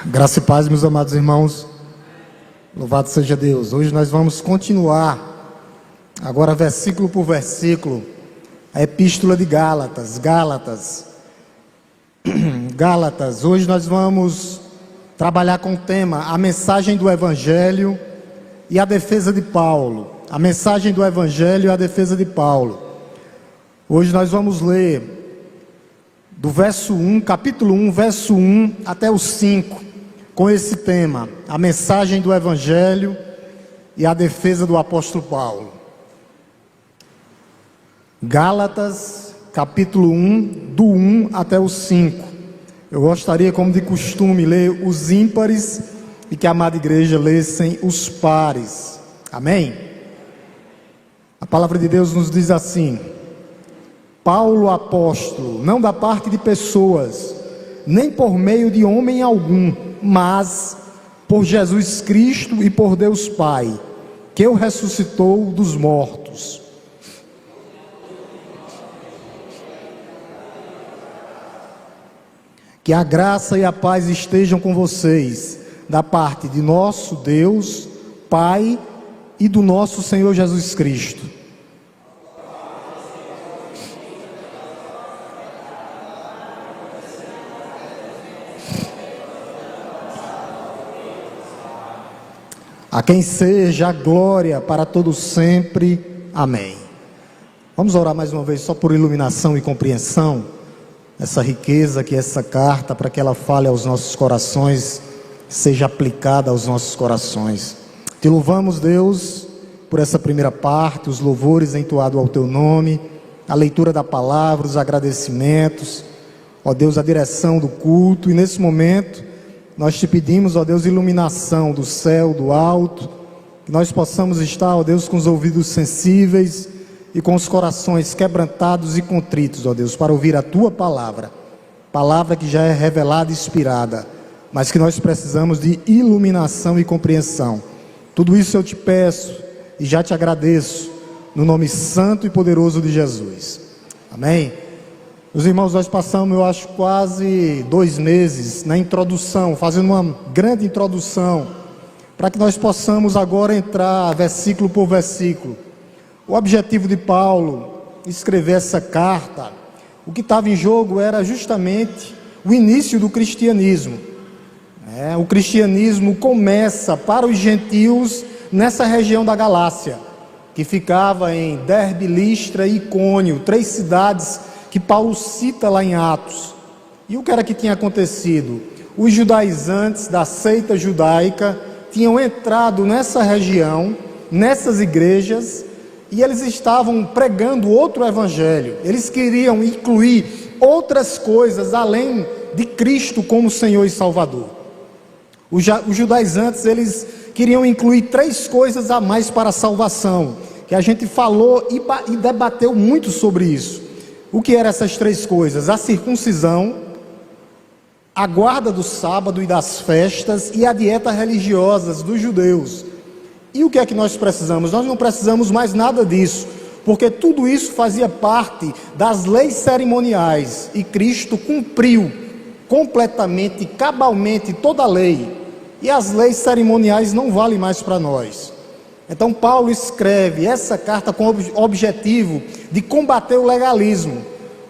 Graça e paz, meus amados irmãos. Louvado seja Deus. Hoje nós vamos continuar, agora versículo por versículo, a epístola de Gálatas. Hoje nós vamos trabalhar com o tema a mensagem do Evangelho e a defesa de Paulo. A mensagem do Evangelho e a defesa de Paulo. Hoje nós vamos ler do verso 1, capítulo 1, verso 1 até o 5, com esse tema, a mensagem do Evangelho e a defesa do apóstolo Paulo. Gálatas, capítulo 1, do 1 até o 5. Eu gostaria, como de costume, ler os ímpares e que a amada igreja lessem os pares. Amém? A palavra de Deus nos diz assim: Paulo, apóstolo, não da parte de pessoas, nem por meio de homem algum, mas por Jesus Cristo e por Deus Pai, que o ressuscitou dos mortos. Que a graça e a paz estejam com vocês, da parte de nosso Deus, Pai e do nosso Senhor Jesus Cristo. A quem seja a glória para todos sempre. Amém. Vamos orar mais uma vez só por iluminação e compreensão, essa riqueza que é essa carta, para que ela fale aos nossos corações, seja aplicada aos nossos corações. Te louvamos, Deus, por essa primeira parte, os louvores entoados ao Teu nome, a leitura da palavra, os agradecimentos, ó Deus, a direção do culto, e nesse momento nós te pedimos, ó Deus, iluminação do céu, do alto, que nós possamos estar, ó Deus, com os ouvidos sensíveis e com os corações quebrantados e contritos, ó Deus, para ouvir a Tua palavra, palavra que já é revelada e inspirada, mas que nós precisamos de iluminação e compreensão. Tudo isso eu te peço e já te agradeço, no nome santo e poderoso de Jesus. Amém? Meus irmãos, nós passamos, eu acho, quase 2 meses na introdução, fazendo uma grande introdução, para que nós possamos agora entrar versículo por versículo. O objetivo de Paulo escrever essa carta, o que estava em jogo era justamente o início do cristianismo. O cristianismo começa para os gentios nessa região da Galácia, que ficava em Derbe, Listra e Icônio, 3 cidades que Paulo cita lá em Atos. E o que era que tinha acontecido? Os judaizantes da seita judaica tinham entrado nessa região, nessas igrejas, e eles estavam pregando outro evangelho. Eles queriam incluir outras coisas além de Cristo como Senhor e Salvador. Os judaizantes, eles queriam incluir 3 coisas a mais para a salvação, que a gente falou e debateu muito sobre isso. O que eram essas 3 coisas? A circuncisão, a guarda do sábado e das festas e a dieta religiosa dos judeus. E o que é que nós precisamos? Nós não precisamos mais nada disso, porque tudo isso fazia parte das leis cerimoniais e Cristo cumpriu completamente, cabalmente toda a lei, e as leis cerimoniais não valem mais para nós. Então Paulo escreve essa carta com o objetivo de combater o legalismo.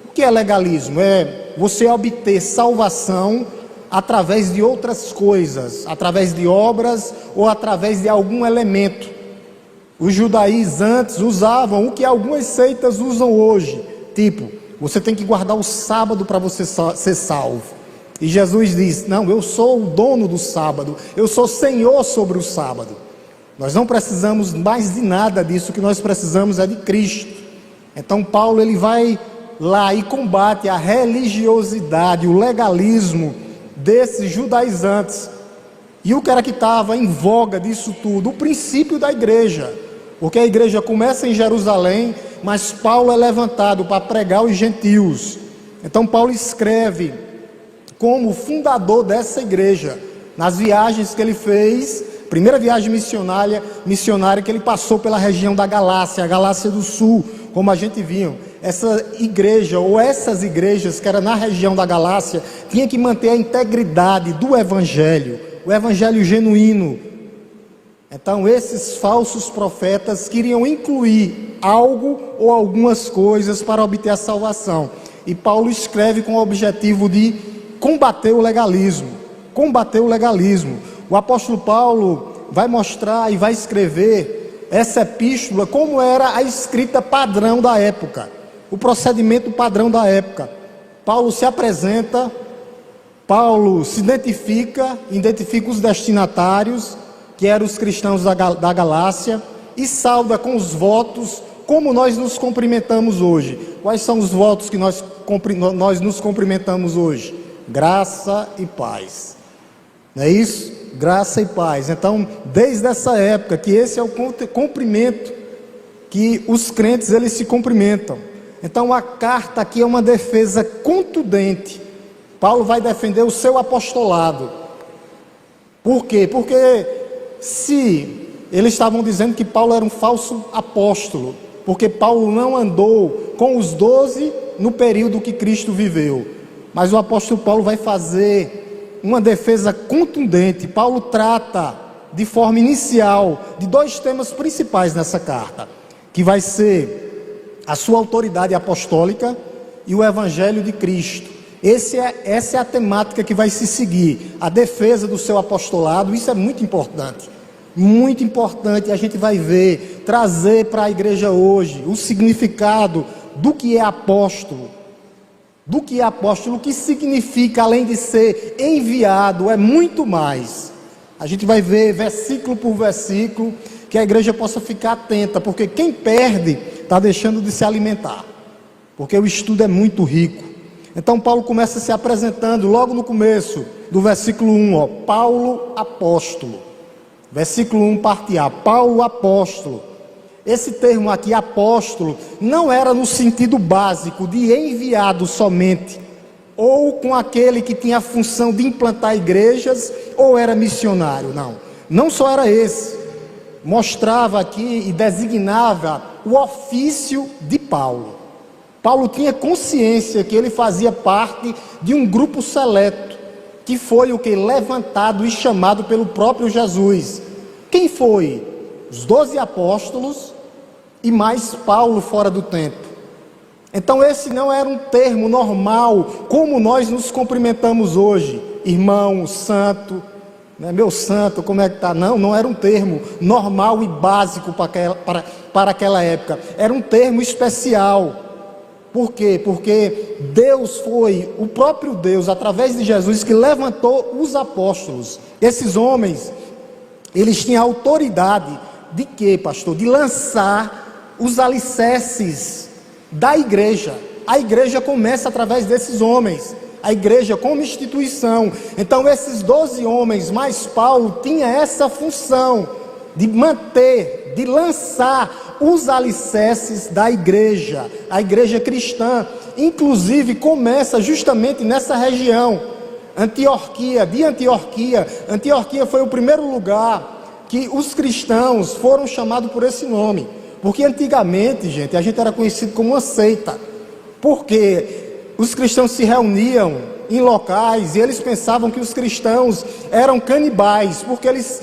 O que é legalismo? É você obter salvação através de outras coisas, através de obras ou através de algum elemento. Os judaizantes usavam o que algumas seitas usam hoje, tipo, você tem que guardar o sábado para você ser salvo. E Jesus diz: não, eu sou o dono do sábado, eu sou Senhor sobre o sábado. Nós não precisamos mais de nada disso, o que nós precisamos é de Cristo. Então Paulo, ele vai lá e combate a religiosidade, o legalismo desses judaizantes. E o que era que estava em voga disso tudo? O princípio da igreja, porque a igreja começa em Jerusalém, mas Paulo é levantado para pregar os gentios. Então Paulo escreve como fundador dessa igreja, nas viagens que ele fez, primeira viagem missionária que ele passou pela região da Galácia, a Galácia do Sul, como a gente viu, essa igreja, ou essas igrejas que era na região da Galácia, tinha que manter a integridade do evangelho, o evangelho genuíno. Então esses falsos profetas queriam incluir algo ou algumas coisas para obter a salvação. E Paulo escreve com o objetivo de combater o legalismo. Combater o legalismo. O apóstolo Paulo vai mostrar e vai escrever essa epístola como era a escrita padrão da época, o procedimento padrão da época. Paulo se apresenta, Paulo se identifica os destinatários, que eram os cristãos da Galácia, e sauda com os votos, como nós nos cumprimentamos hoje. Quais são os votos que nós nos cumprimentamos hoje? Graça e paz. Não é isso? Graça e paz. Então, desde essa época, que esse é o cumprimento que os crentes eles se cumprimentam. Então, a carta aqui é uma defesa contundente. Paulo vai defender o seu apostolado. Por quê? Porque se eles estavam dizendo que Paulo era um falso apóstolo, porque Paulo não andou com os 12 no período que Cristo viveu. Mas o apóstolo Paulo vai fazer uma defesa contundente. Paulo trata de forma inicial de 2 temas principais nessa carta, que vai ser a sua autoridade apostólica e o evangelho de Cristo. Essa é a temática que vai se seguir, a defesa do seu apostolado. Isso é muito importante, e a gente vai ver, trazer para a igreja hoje o significado do que é apóstolo, o que significa, além de ser enviado, é muito mais. A gente vai ver versículo por versículo, que a igreja possa ficar atenta, porque quem perde está deixando de se alimentar, porque o estudo é muito rico. Então Paulo começa se apresentando logo no começo do versículo 1, Paulo apóstolo. Versículo 1, parte A, Paulo apóstolo. Esse termo aqui, apóstolo, não era no sentido básico de enviado somente, ou com aquele que tinha a função de implantar igrejas, ou era missionário, não só era esse. Mostrava aqui e designava o ofício de Paulo. Paulo tinha consciência que ele fazia parte de um grupo seleto, que foi o que? Levantado e chamado pelo próprio Jesus. Quem foi? Os 12 apóstolos e mais Paulo fora do tempo. Então esse não era um termo normal, como nós nos cumprimentamos hoje. Irmão, santo, né? Meu santo, como é que está? Não era um termo normal e básico para aquela época. Era um termo especial. Por quê? Porque Deus foi, o próprio Deus, através de Jesus, que levantou os apóstolos. Esses homens, eles tinham autoridade de quê, pastor? De lançar os alicerces da igreja. A igreja começa através desses homens, a igreja como instituição. Então esses 12 homens, mais Paulo, tinha essa função de manter, de lançar os alicerces da igreja, a igreja cristã. Inclusive começa justamente nessa região, Antioquia. Antioquia foi o primeiro lugar que os cristãos foram chamados por esse nome, porque antigamente, gente, a gente era conhecido como uma seita, porque os cristãos se reuniam em locais e eles pensavam que os cristãos eram canibais, porque eles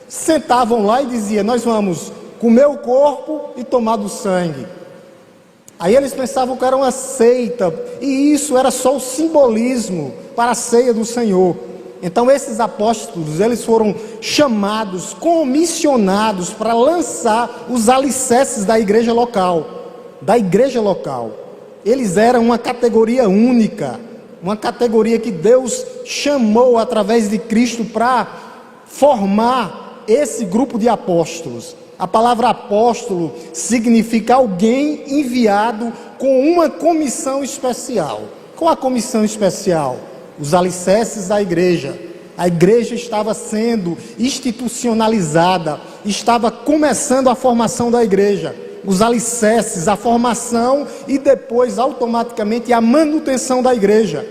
sentavam lá e diziam: nós vamos comer o corpo e tomar do sangue. Aí eles pensavam que era uma seita, e isso era só o simbolismo para a ceia do Senhor. Então esses apóstolos, eles foram chamados, comissionados para lançar os alicerces da igreja local. Eles eram uma categoria única, uma categoria que Deus chamou através de Cristo para formar esse grupo de apóstolos. A palavra apóstolo significa alguém enviado com uma comissão especial. Qual a comissão especial? Os alicerces da igreja. A igreja estava sendo institucionalizada, estava começando a formação da igreja. Os alicerces, a formação e depois automaticamente a manutenção da igreja.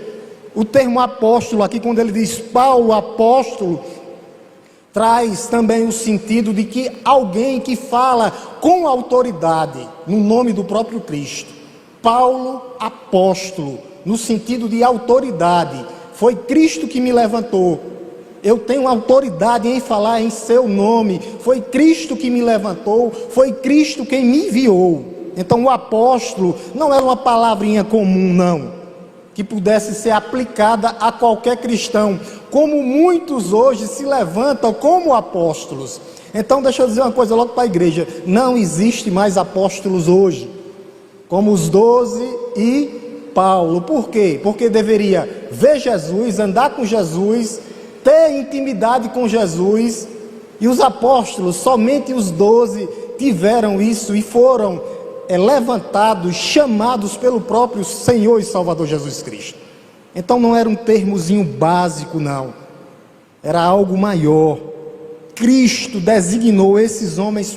O termo apóstolo aqui, quando ele diz Paulo apóstolo, traz também o sentido de que alguém que fala com autoridade no nome do próprio Cristo. Paulo, apóstolo, no sentido de autoridade. Foi Cristo que me levantou. Eu tenho autoridade em falar em seu nome. Foi Cristo que me levantou. Foi Cristo quem me enviou. Então o apóstolo não era uma palavrinha comum, não, que pudesse ser aplicada a qualquer cristão, como muitos hoje se levantam como apóstolos. Então deixa eu dizer uma coisa logo para a igreja: não existe mais apóstolos hoje, como os 12 e Paulo. Por quê? Porque deveria ver Jesus, andar com Jesus, ter intimidade com Jesus, e os apóstolos, somente os 12 tiveram isso e foram levantados, chamados pelo próprio Senhor e Salvador Jesus Cristo. Então não era um termozinho básico, não, era algo maior. Cristo designou esses homens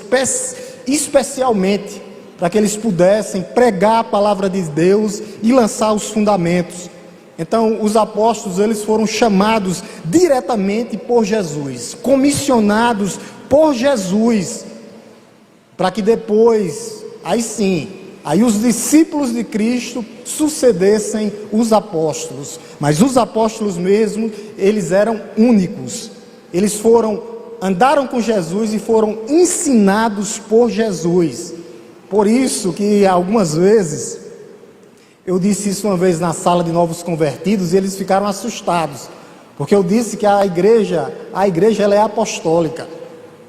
especialmente para que eles pudessem pregar a palavra de Deus e lançar os fundamentos. Então os apóstolos, eles foram chamados diretamente por Jesus, comissionados por Jesus, para que depois, aí sim, aí os discípulos de Cristo sucedessem os apóstolos. Mas os apóstolos mesmo, eles eram únicos. Eles andaram com Jesus e foram ensinados por Jesus. Por isso que algumas vezes, eu disse isso uma vez na sala de novos convertidos, e eles ficaram assustados, porque eu disse que a igreja ela é apostólica,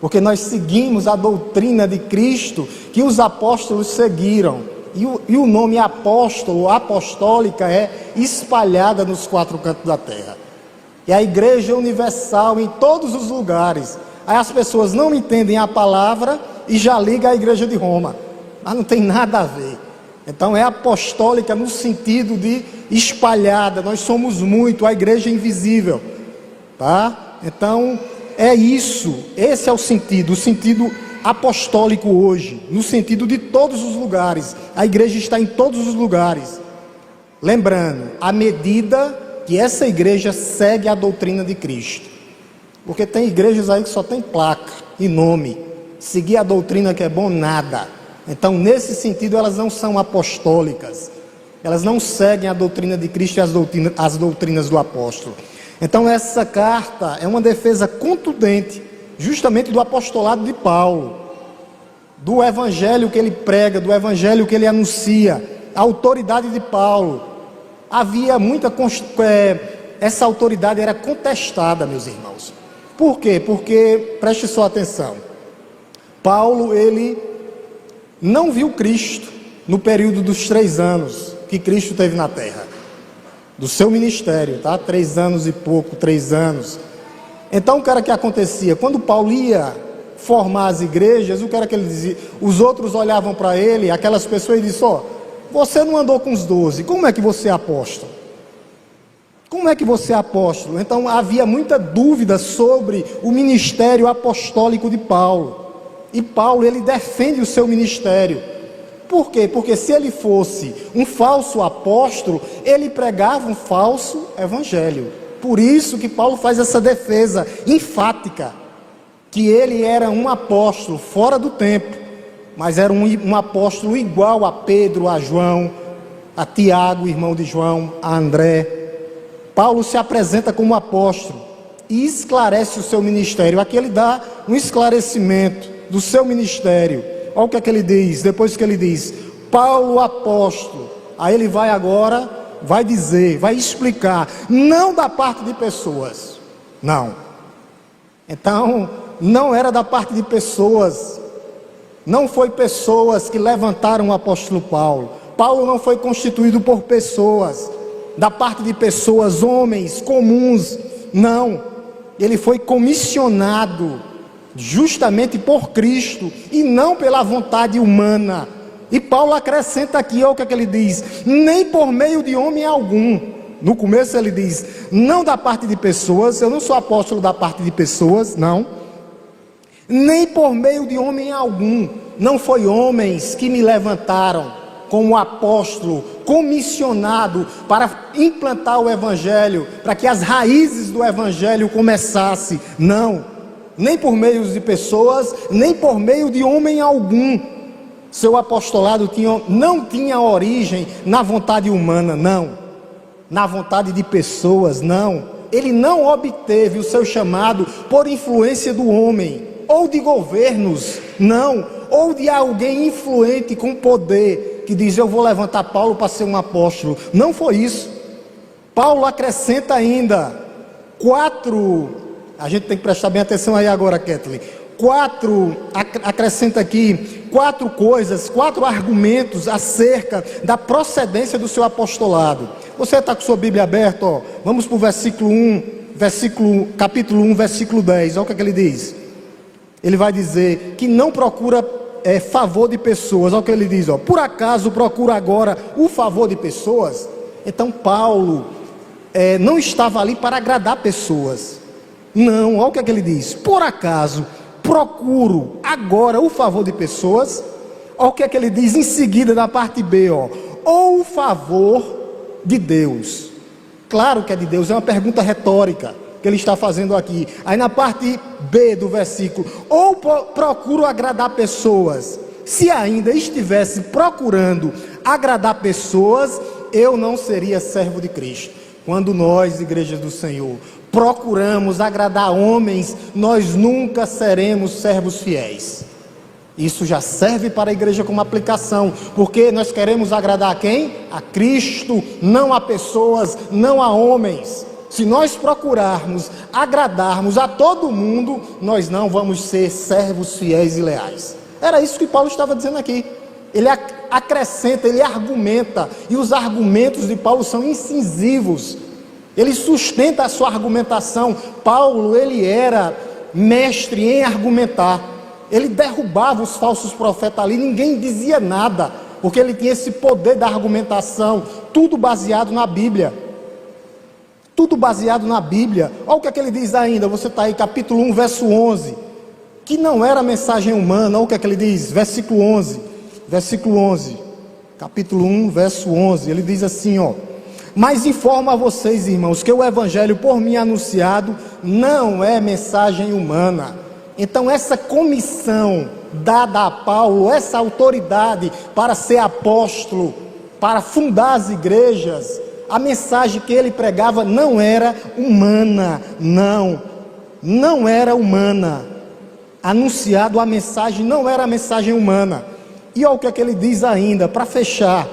porque nós seguimos a doutrina de Cristo que os apóstolos seguiram, e o nome apóstolo, apostólica, é espalhada nos 4 cantos da terra. E a igreja é universal em todos os lugares. Aí as pessoas não entendem a palavra e já ligam à igreja de Roma, mas não tem nada a ver. Então é apostólica no sentido de espalhada. Nós somos muito, a igreja é invisível, tá? Então é isso, esse é o sentido apostólico hoje, no sentido de todos os lugares. A igreja está em todos os lugares. Lembrando, à medida que essa igreja segue a doutrina de Cristo, porque tem igrejas aí que só tem placa e nome, seguir a doutrina que é bom, nada. Então nesse sentido elas não são apostólicas, elas não seguem a doutrina de Cristo e as doutrinas do apóstolo. Então essa carta é uma defesa contundente, justamente do apostolado de Paulo, do evangelho que ele prega, do evangelho que ele anuncia, a autoridade de Paulo. Havia muita essa autoridade era contestada, meus irmãos. Por quê? Porque, preste só atenção, Paulo, ele não viu Cristo no período dos 3 anos que Cristo teve na terra, do seu ministério, tá? 3 anos e pouco, 3 anos. Então o que era que acontecia? Quando Paulo ia formar as igrejas, o que era que ele dizia? Os outros olhavam para ele, aquelas pessoas, e diziam: você não andou com os 12, como é que você é apóstolo? Como é que você é apóstolo? Então havia muita dúvida sobre o ministério apostólico de Paulo. E Paulo, ele defende o seu ministério. Por quê? Porque se ele fosse um falso apóstolo, ele pregava um falso evangelho. Por isso que Paulo faz essa defesa enfática, que ele era um apóstolo fora do tempo, mas era um apóstolo igual a Pedro, a João, a Tiago, irmão de João, a André. Paulo se apresenta como apóstolo e esclarece o seu ministério. Aqui ele dá um esclarecimento do seu ministério. Olha o que é que ele diz, depois que ele diz, Paulo apóstolo, aí ele vai agora, vai dizer, vai explicar, não da parte de pessoas, não. Então, não era da parte de pessoas, não foi pessoas que levantaram o apóstolo Paulo. Paulo não foi constituído por pessoas, da parte de pessoas, homens comuns, não. Ele foi comissionado justamente por Cristo e não pela vontade humana. E Paulo acrescenta aqui, olha o que é que ele diz: nem por meio de homem algum. No começo ele diz, não da parte de pessoas, eu não sou apóstolo da parte de pessoas, não. Nem por meio de homem algum. Não foi homens que me levantaram como apóstolo, comissionado para implantar o evangelho, para que as raízes do evangelho começassem. Não, nem por meio de pessoas, nem por meio de homem algum, Seu apostolado não tinha origem na vontade humana, não. Na vontade de pessoas, não. Ele não obteve o seu chamado por influência do homem, ou de governos, não. Ou de alguém influente com poder, que diz, eu vou levantar Paulo para ser um apóstolo. Não foi isso. Paulo acrescenta ainda 4, a gente tem que prestar bem atenção aí agora, Kathleen. Acrescenta aqui 4 coisas, 4 argumentos acerca da procedência do seu apostolado. Você está com sua Bíblia aberta, ó. Vamos para o capítulo 1, versículo 10, olha o que ele diz. Ele vai dizer que não procura favor de pessoas, olha o que ele diz, ó. Por acaso procura agora o favor de pessoas? Então Paulo não estava ali para agradar pessoas, não, olha o que ele diz, por acaso procuro agora o favor de pessoas? Olha o que ele diz em seguida na parte B, ó, ou o favor de Deus. Claro que é de Deus, é uma pergunta retórica que ele está fazendo aqui. Aí na parte B do versículo, ou procuro agradar pessoas. Se ainda estivesse procurando agradar pessoas, eu não seria servo de Cristo. Quando nós, igreja do Senhor, procuramos agradar homens, nós nunca seremos servos fiéis. Isso já serve para a igreja como aplicação, porque nós queremos agradar a quem? A Cristo, não a pessoas, não a homens. Se nós procurarmos agradarmos a todo mundo, nós não vamos ser servos fiéis e leais. Era isso que Paulo estava dizendo aqui. Ele acrescenta, ele argumenta, e os argumentos de Paulo são incisivos. Ele sustenta a sua argumentação. Paulo, ele era mestre em argumentar. Ele derrubava os falsos profetas ali, ninguém dizia nada, porque ele tinha esse poder da argumentação, tudo baseado na Bíblia. Tudo baseado na Bíblia. Olha o que ele diz ainda, você está aí, capítulo 1, verso 11, que não era mensagem humana. Olha o que ele diz, versículo 11, capítulo 1, verso 11, ele diz assim, ó: mas informo a vocês, irmãos, que o evangelho por mim anunciado não é mensagem humana. Então essa comissão dada a Paulo, essa autoridade para ser apóstolo, para fundar as igrejas, a mensagem que ele pregava não era humana, não era humana. Anunciado a mensagem não era a mensagem humana. E olha o que ele diz ainda, para fechar,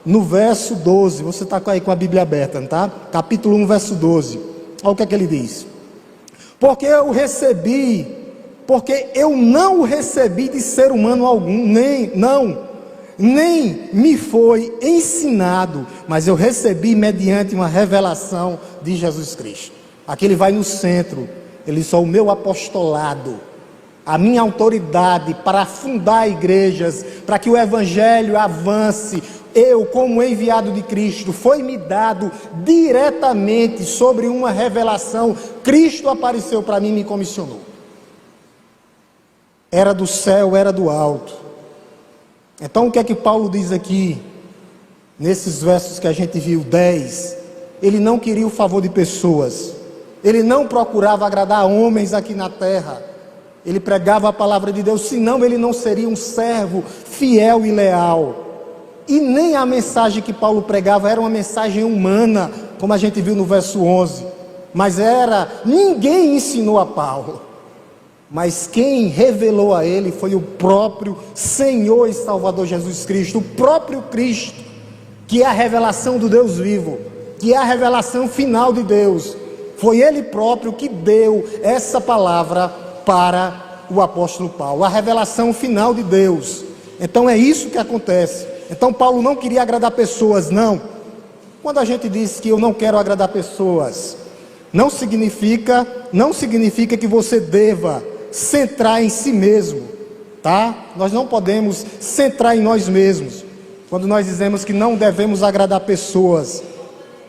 no verso 12, você está aí com a Bíblia aberta, não tá? Capítulo 1, verso 12, olha o que ele diz: porque eu não o recebi de ser humano algum, nem me foi ensinado, mas eu recebi mediante uma revelação de Jesus Cristo. Aqui ele vai no centro, ele diz: o meu apostolado, a minha autoridade para fundar igrejas, para que o evangelho avance, eu como enviado de Cristo, foi me dado diretamente sobre uma revelação. Cristo apareceu para mim e me comissionou. Era do céu, era do alto. Então o que é que Paulo diz aqui, nesses versos que a gente viu, 10, ele não queria o favor de pessoas, ele não procurava agradar homens aqui na terra, ele pregava a palavra de Deus, senão ele não seria um servo fiel e leal. E nem a mensagem que Paulo pregava era uma mensagem humana, como a gente viu no verso 11, mas ninguém ensinou a Paulo, mas quem revelou a ele foi o próprio Senhor e Salvador Jesus Cristo, o próprio Cristo, que é a revelação do Deus vivo, que é a revelação final de Deus. Foi ele próprio que deu essa palavra para o apóstolo Paulo, a revelação final de Deus. Então é isso que acontece. Então Paulo não queria agradar pessoas, não. Quando a gente diz que eu não quero agradar pessoas, não significa que você deva centrar em si mesmo, tá? Nós não podemos centrar em nós mesmos. Quando nós dizemos que não devemos agradar pessoas,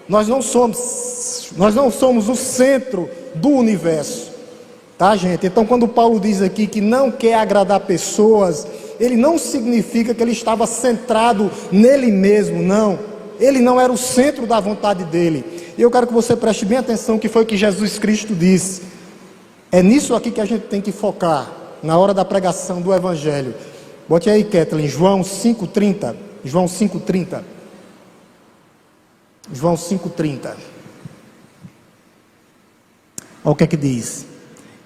nós não somos o centro do universo, tá, gente? Então quando Paulo diz aqui que não quer agradar pessoas, ele não significa que ele estava centrado nele mesmo, não. Ele não era o centro da vontade dele. E eu quero que você preste bem atenção que foi o que Jesus Cristo disse. É nisso aqui que a gente tem que focar, na hora da pregação do Evangelho. Bote aí, Kathleen, João 5,30. João 5,30. João 5,30. Olha o que é que diz.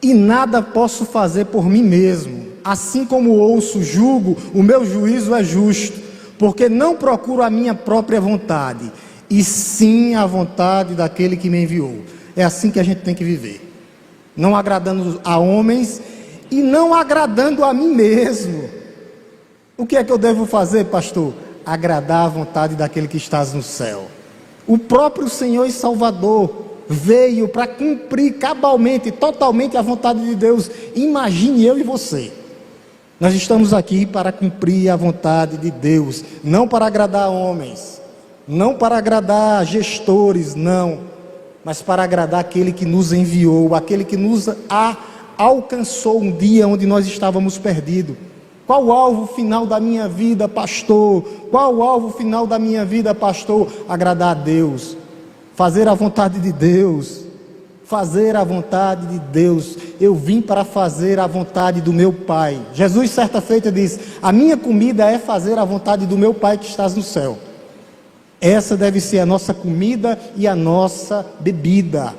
E nada posso fazer por mim mesmo, assim como ouço, julgo, o meu juízo é justo, porque não procuro a minha própria vontade, e sim a vontade daquele que me enviou. É assim que a gente tem que viver, não agradando a homens e não agradando a mim mesmo. O que é que eu devo fazer, pastor? Agradar a vontade daquele que estás no céu. O próprio Senhor e Salvador veio para cumprir cabalmente, totalmente a vontade de Deus. Imagine eu e você. Nós estamos aqui para cumprir a vontade de Deus, não para agradar homens, não para agradar gestores, não, mas para agradar aquele que nos enviou, aquele que nos alcançou um dia onde nós estávamos perdidos. Qual o alvo final da minha vida, pastor? Qual o alvo final da minha vida, pastor? Agradar a Deus, fazer a vontade de Deus, fazer a vontade de Deus. Eu vim para fazer a vontade do meu Pai. Jesus certa feita disse: a minha comida é fazer a vontade do meu Pai que estás no céu. Essa deve ser a nossa comida e a nossa bebida.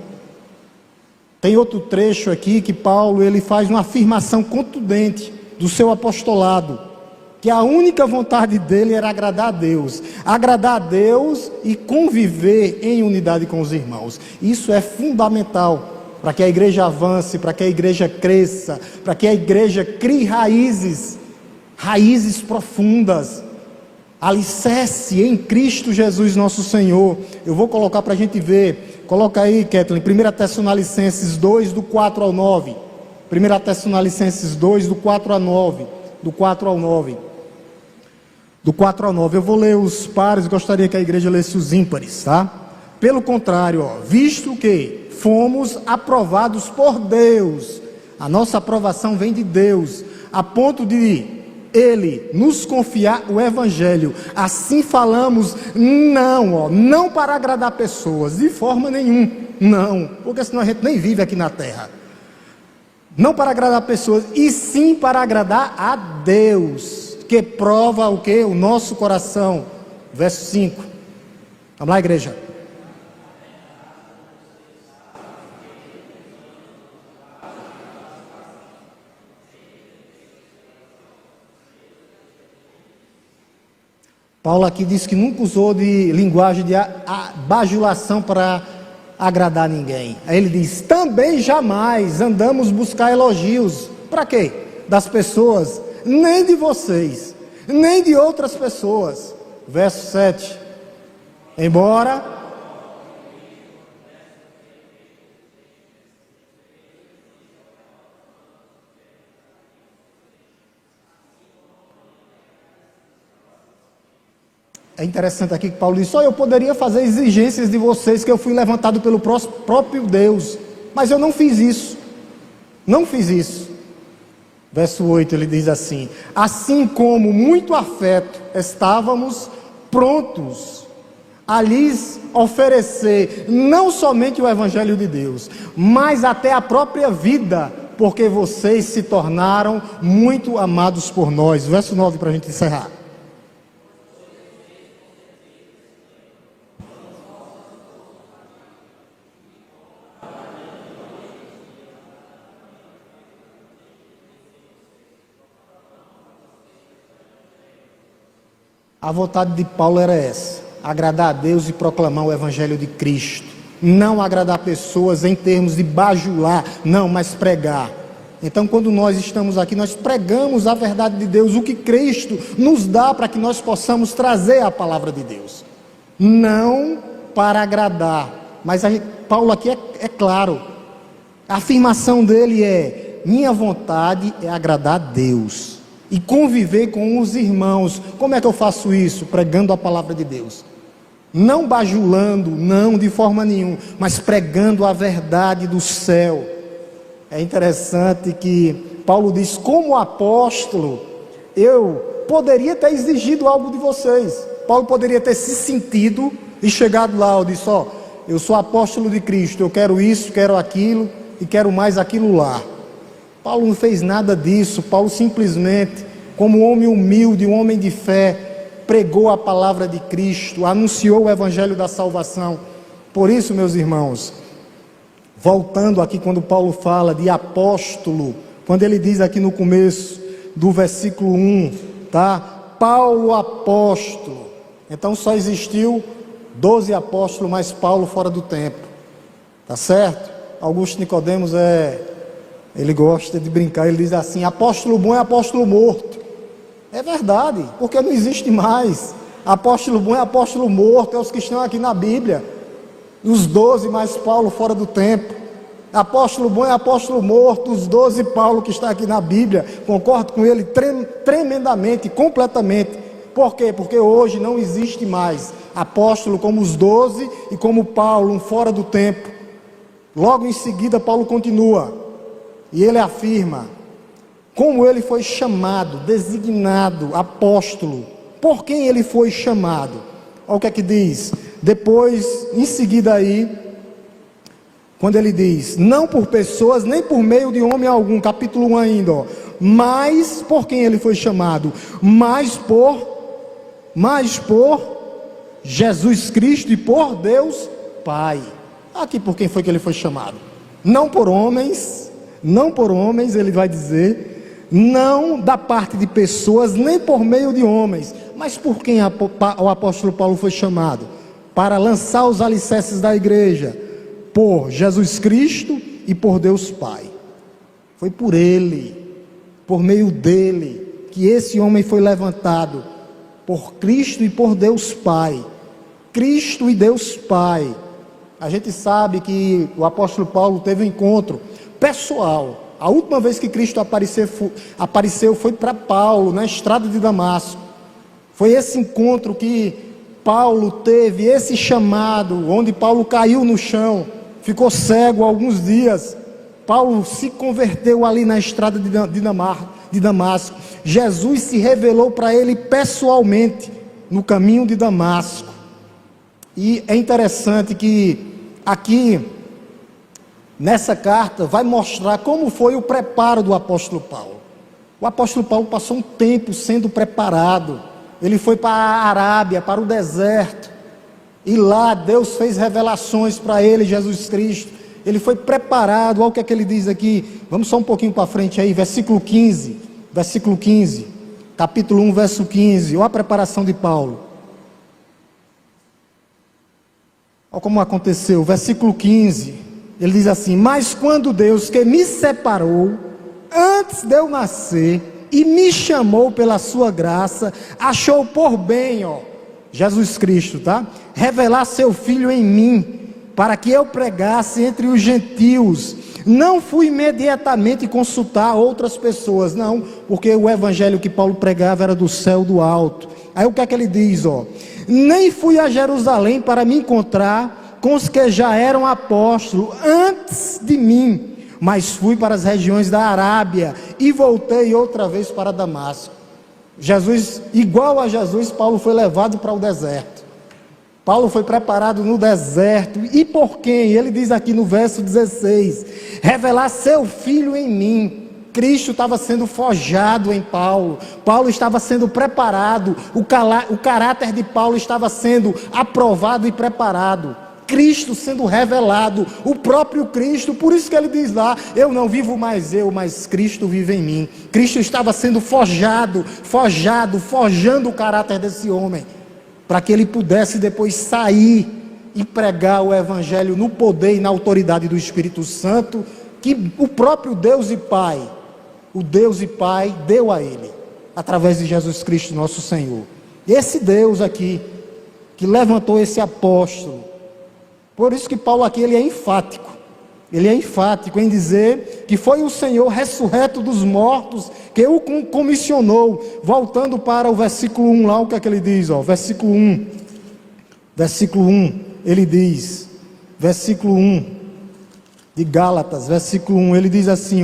Tem outro trecho aqui que Paulo ele faz uma afirmação contundente do seu apostolado, que a única vontade dele era agradar a Deus e conviver em unidade com os irmãos. Isso é fundamental para que a igreja avance, para que a igreja cresça, para que a igreja crie raízes profundas, alicerce em Cristo Jesus nosso Senhor. Eu vou colocar para a gente ver, coloca aí, Kathleen, 1 Tessalonicenses 2, do 4 ao 9, 1 Tessalonicenses 2, do 4 ao 9, do 4 ao 9. Do 4 ao 9, eu vou ler os pares, gostaria que a igreja lesse os ímpares, tá? Pelo contrário, visto que fomos aprovados por Deus, a nossa aprovação vem de Deus, a ponto de Ele nos confiar o Evangelho, assim falamos, não para agradar pessoas, de forma nenhuma, não, porque senão a gente nem vive aqui na terra. Não para agradar pessoas, e sim para agradar a Deus, que prova o que? O nosso coração. Verso 5. Vamos lá, igreja. Paulo aqui diz que nunca usou de linguagem de bajulação para agradar ninguém. Aí ele diz: também jamais andamos buscar elogios. Para quê? Das pessoas, nem de vocês, nem de outras pessoas. Verso 7. Embora é interessante aqui que Paulo diz: só eu poderia fazer exigências de vocês, que eu fui levantado pelo próprio Deus, mas eu não fiz isso, não fiz isso. Verso 8, ele diz assim: assim como muito afeto estávamos prontos a lhes oferecer não somente o Evangelho de Deus, mas até a própria vida, porque vocês se tornaram muito amados por nós. Verso 9 para a gente encerrar. A vontade de Paulo era essa: agradar a Deus e proclamar o Evangelho de Cristo. Não agradar pessoas em termos de bajular, não, mas pregar. Então, quando nós estamos aqui, nós pregamos a verdade de Deus, o que Cristo nos dá para que nós possamos trazer a palavra de Deus. Não para agradar, mas Paulo aqui é claro. A afirmação dele é: minha vontade é agradar a Deus e conviver com os irmãos. Como é que eu faço isso? Pregando a palavra de Deus, não bajulando, não, de forma nenhuma, mas pregando a verdade do céu. É interessante que Paulo diz: como apóstolo, eu poderia ter exigido algo de vocês. Paulo poderia ter se sentido e chegado lá, eu disse: ó, eu sou apóstolo de Cristo, eu quero isso, quero aquilo e quero mais aquilo lá. Paulo não fez nada disso. Paulo simplesmente como um homem humilde, um homem de fé, pregou a palavra de Cristo, anunciou o evangelho da salvação. Por isso, meus irmãos, voltando aqui quando Paulo fala de apóstolo, quando ele diz aqui no começo do versículo 1, tá? Paulo apóstolo. Então só existiu 12 apóstolos mais Paulo fora do tempo, tá certo? Augusto Nicodemos ele gosta de brincar, ele diz assim: apóstolo bom é apóstolo morto. É verdade, porque não existe mais. Apóstolo bom é apóstolo morto, é os que estão aqui na Bíblia. Os 12 mais Paulo fora do tempo. Apóstolo bom é apóstolo morto, os 12 Paulo que está aqui na Bíblia. Concordo com ele tremendamente, completamente. Por quê? Porque hoje não existe mais apóstolo como os 12 e como Paulo, um fora do tempo. Logo em seguida Paulo continua, e ele afirma como ele foi chamado, designado apóstolo, por quem ele foi chamado. Olha o que é que diz, depois, em seguida aí, quando ele diz, não por pessoas, nem por meio de homem algum, capítulo 1 ainda, ó, mas por quem ele foi chamado? Mas por Jesus Cristo e por Deus Pai. Aqui por quem foi que ele foi chamado? Não por homens, ele vai dizer, não da parte de pessoas, nem por meio de homens, mas por quem o apóstolo Paulo foi chamado? Para lançar os alicerces da igreja, por Jesus Cristo e por Deus Pai. Foi por ele, por meio dele, que esse homem foi levantado, por Cristo e por Deus Pai. Cristo e Deus Pai. A gente sabe que o apóstolo Paulo teve um encontro pessoal. A última vez que Cristo apareceu foi para Paulo, na estrada de Damasco. Foi esse encontro que Paulo teve, esse chamado, onde Paulo caiu no chão, ficou cego alguns dias. Paulo se converteu ali na estrada de Damasco. Jesus se revelou para ele pessoalmente no caminho de Damasco. E é interessante que aqui, nessa carta, vai mostrar como foi o preparo do apóstolo Paulo. O apóstolo Paulo passou um tempo sendo preparado. Ele foi para a Arábia, para o deserto, e lá Deus fez revelações para ele, Jesus Cristo. Ele foi preparado. Olha o que é que ele diz aqui, vamos só um pouquinho para frente aí, versículo 15, capítulo 1, verso 15, olha a preparação de Paulo. Olha como aconteceu, versículo 15, ele diz assim: mas quando Deus, que me separou antes de eu nascer e me chamou pela sua graça, achou por bem, Jesus Cristo, tá? Revelar seu Filho em mim, para que eu pregasse entre os gentios. Não fui imediatamente consultar outras pessoas, não, porque o evangelho que Paulo pregava era do céu do alto. Aí o que é que ele diz, nem fui a Jerusalém para me encontrar com os que já eram apóstolos antes de mim, mas fui para as regiões da Arábia e voltei outra vez para Damasco. Igual a Jesus, Paulo foi levado para o deserto. Paulo foi preparado no deserto. E por quem? Ele diz aqui no verso 16: revelar seu Filho em mim. Cristo estava sendo forjado em Paulo. Paulo estava sendo preparado. O caráter de Paulo estava sendo aprovado e preparado. Cristo sendo revelado, o próprio Cristo. Por isso que ele diz lá: eu não vivo mais eu, mas Cristo vive em mim. Cristo estava sendo forjando o caráter desse homem, para que ele pudesse depois sair e pregar o evangelho no poder e na autoridade do Espírito Santo, que o próprio Deus e Pai, deu a ele, através de Jesus Cristo nosso Senhor. E esse Deus aqui, que levantou esse apóstolo, por isso que Paulo aqui ele é enfático em dizer que foi o Senhor ressurreto dos mortos que o comissionou. Voltando para o versículo 1 lá, o que é que ele diz? Versículo 1, ele diz, versículo 1 de Gálatas, versículo 1, ele diz assim,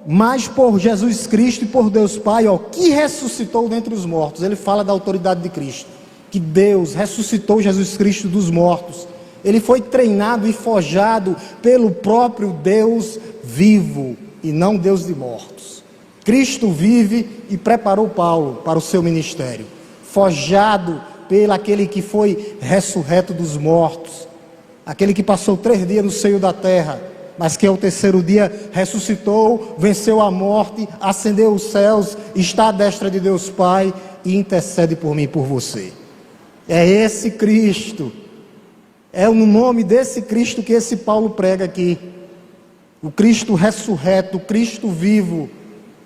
mas por Jesus Cristo e por Deus Pai, que ressuscitou dentre os mortos. Ele fala da autoridade de Cristo, que Deus ressuscitou Jesus Cristo dos mortos. Ele foi treinado e forjado pelo próprio Deus vivo. e não Deus de mortos. Cristo vive e preparou Paulo para o seu ministério, forjado pelo aquele que foi ressurreto dos mortos, aquele que passou 3 dias no seio da terra, mas que ao 3º dia ressuscitou, venceu a morte, ascendeu os céus, está à destra de Deus Pai e intercede por mim e por você. É esse Cristo, é no nome desse Cristo que esse Paulo prega aqui. O Cristo ressurreto, o Cristo vivo,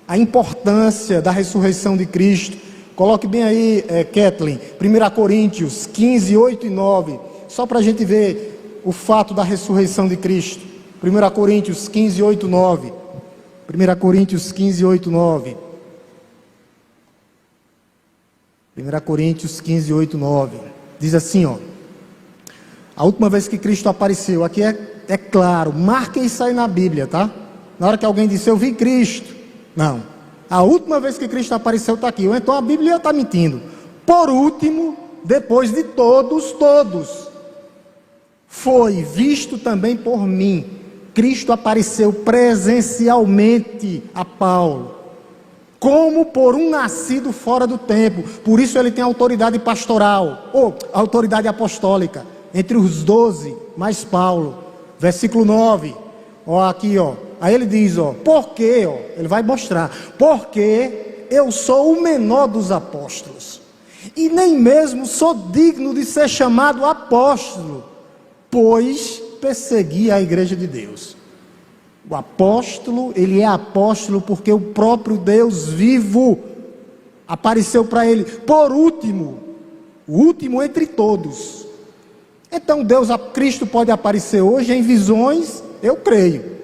a importância da ressurreição de Cristo. Coloque bem aí, Kathleen, 1 Coríntios 15, 8 e 9, só para a gente ver o fato da ressurreição de Cristo. 1 Coríntios 15, 8 e 9. 1 Coríntios 15, 8 e 9. 1 Coríntios 15, 8 e 9. Diz assim, ó. A última vez que Cristo apareceu, aqui é claro, marquem isso aí na Bíblia, tá? Na hora que alguém disse, eu vi Cristo. Não. A última vez que Cristo apareceu está aqui. Ou então a Bíblia está mentindo. Por último, depois de todos, foi visto também por mim. Cristo apareceu presencialmente a Paulo, como por um nascido fora do tempo. Por isso ele tem autoridade pastoral, ou autoridade apostólica, entre os 12, mais Paulo. Versículo 9, ó, aqui, ó. Aí ele diz, ó, porque, ó, ele vai mostrar, porque eu sou o menor dos apóstolos, e nem mesmo sou digno de ser chamado apóstolo, pois persegui a igreja de Deus. O apóstolo, ele é apóstolo porque o próprio Deus vivo apareceu para ele, por último, o último entre todos. Então Cristo pode aparecer hoje em visões, eu creio.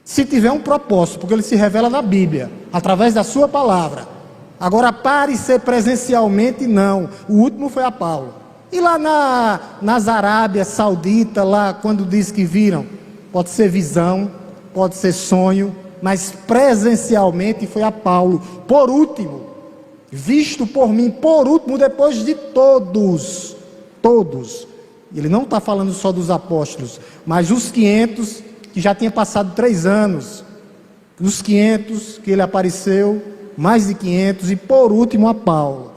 Se tiver um propósito, porque ele se revela na Bíblia, através da sua palavra. Agora, aparecer presencialmente, não. O último foi a Paulo. E lá nas Arábia Saudita, lá quando diz que viram, pode ser visão, pode ser sonho, mas presencialmente foi a Paulo. Por último, visto por mim, por último, depois de todos. Ele não está falando só dos apóstolos, mas os 500 que já tinha passado 3 anos, os 500 que ele apareceu, mais de 500, e por último a Paulo,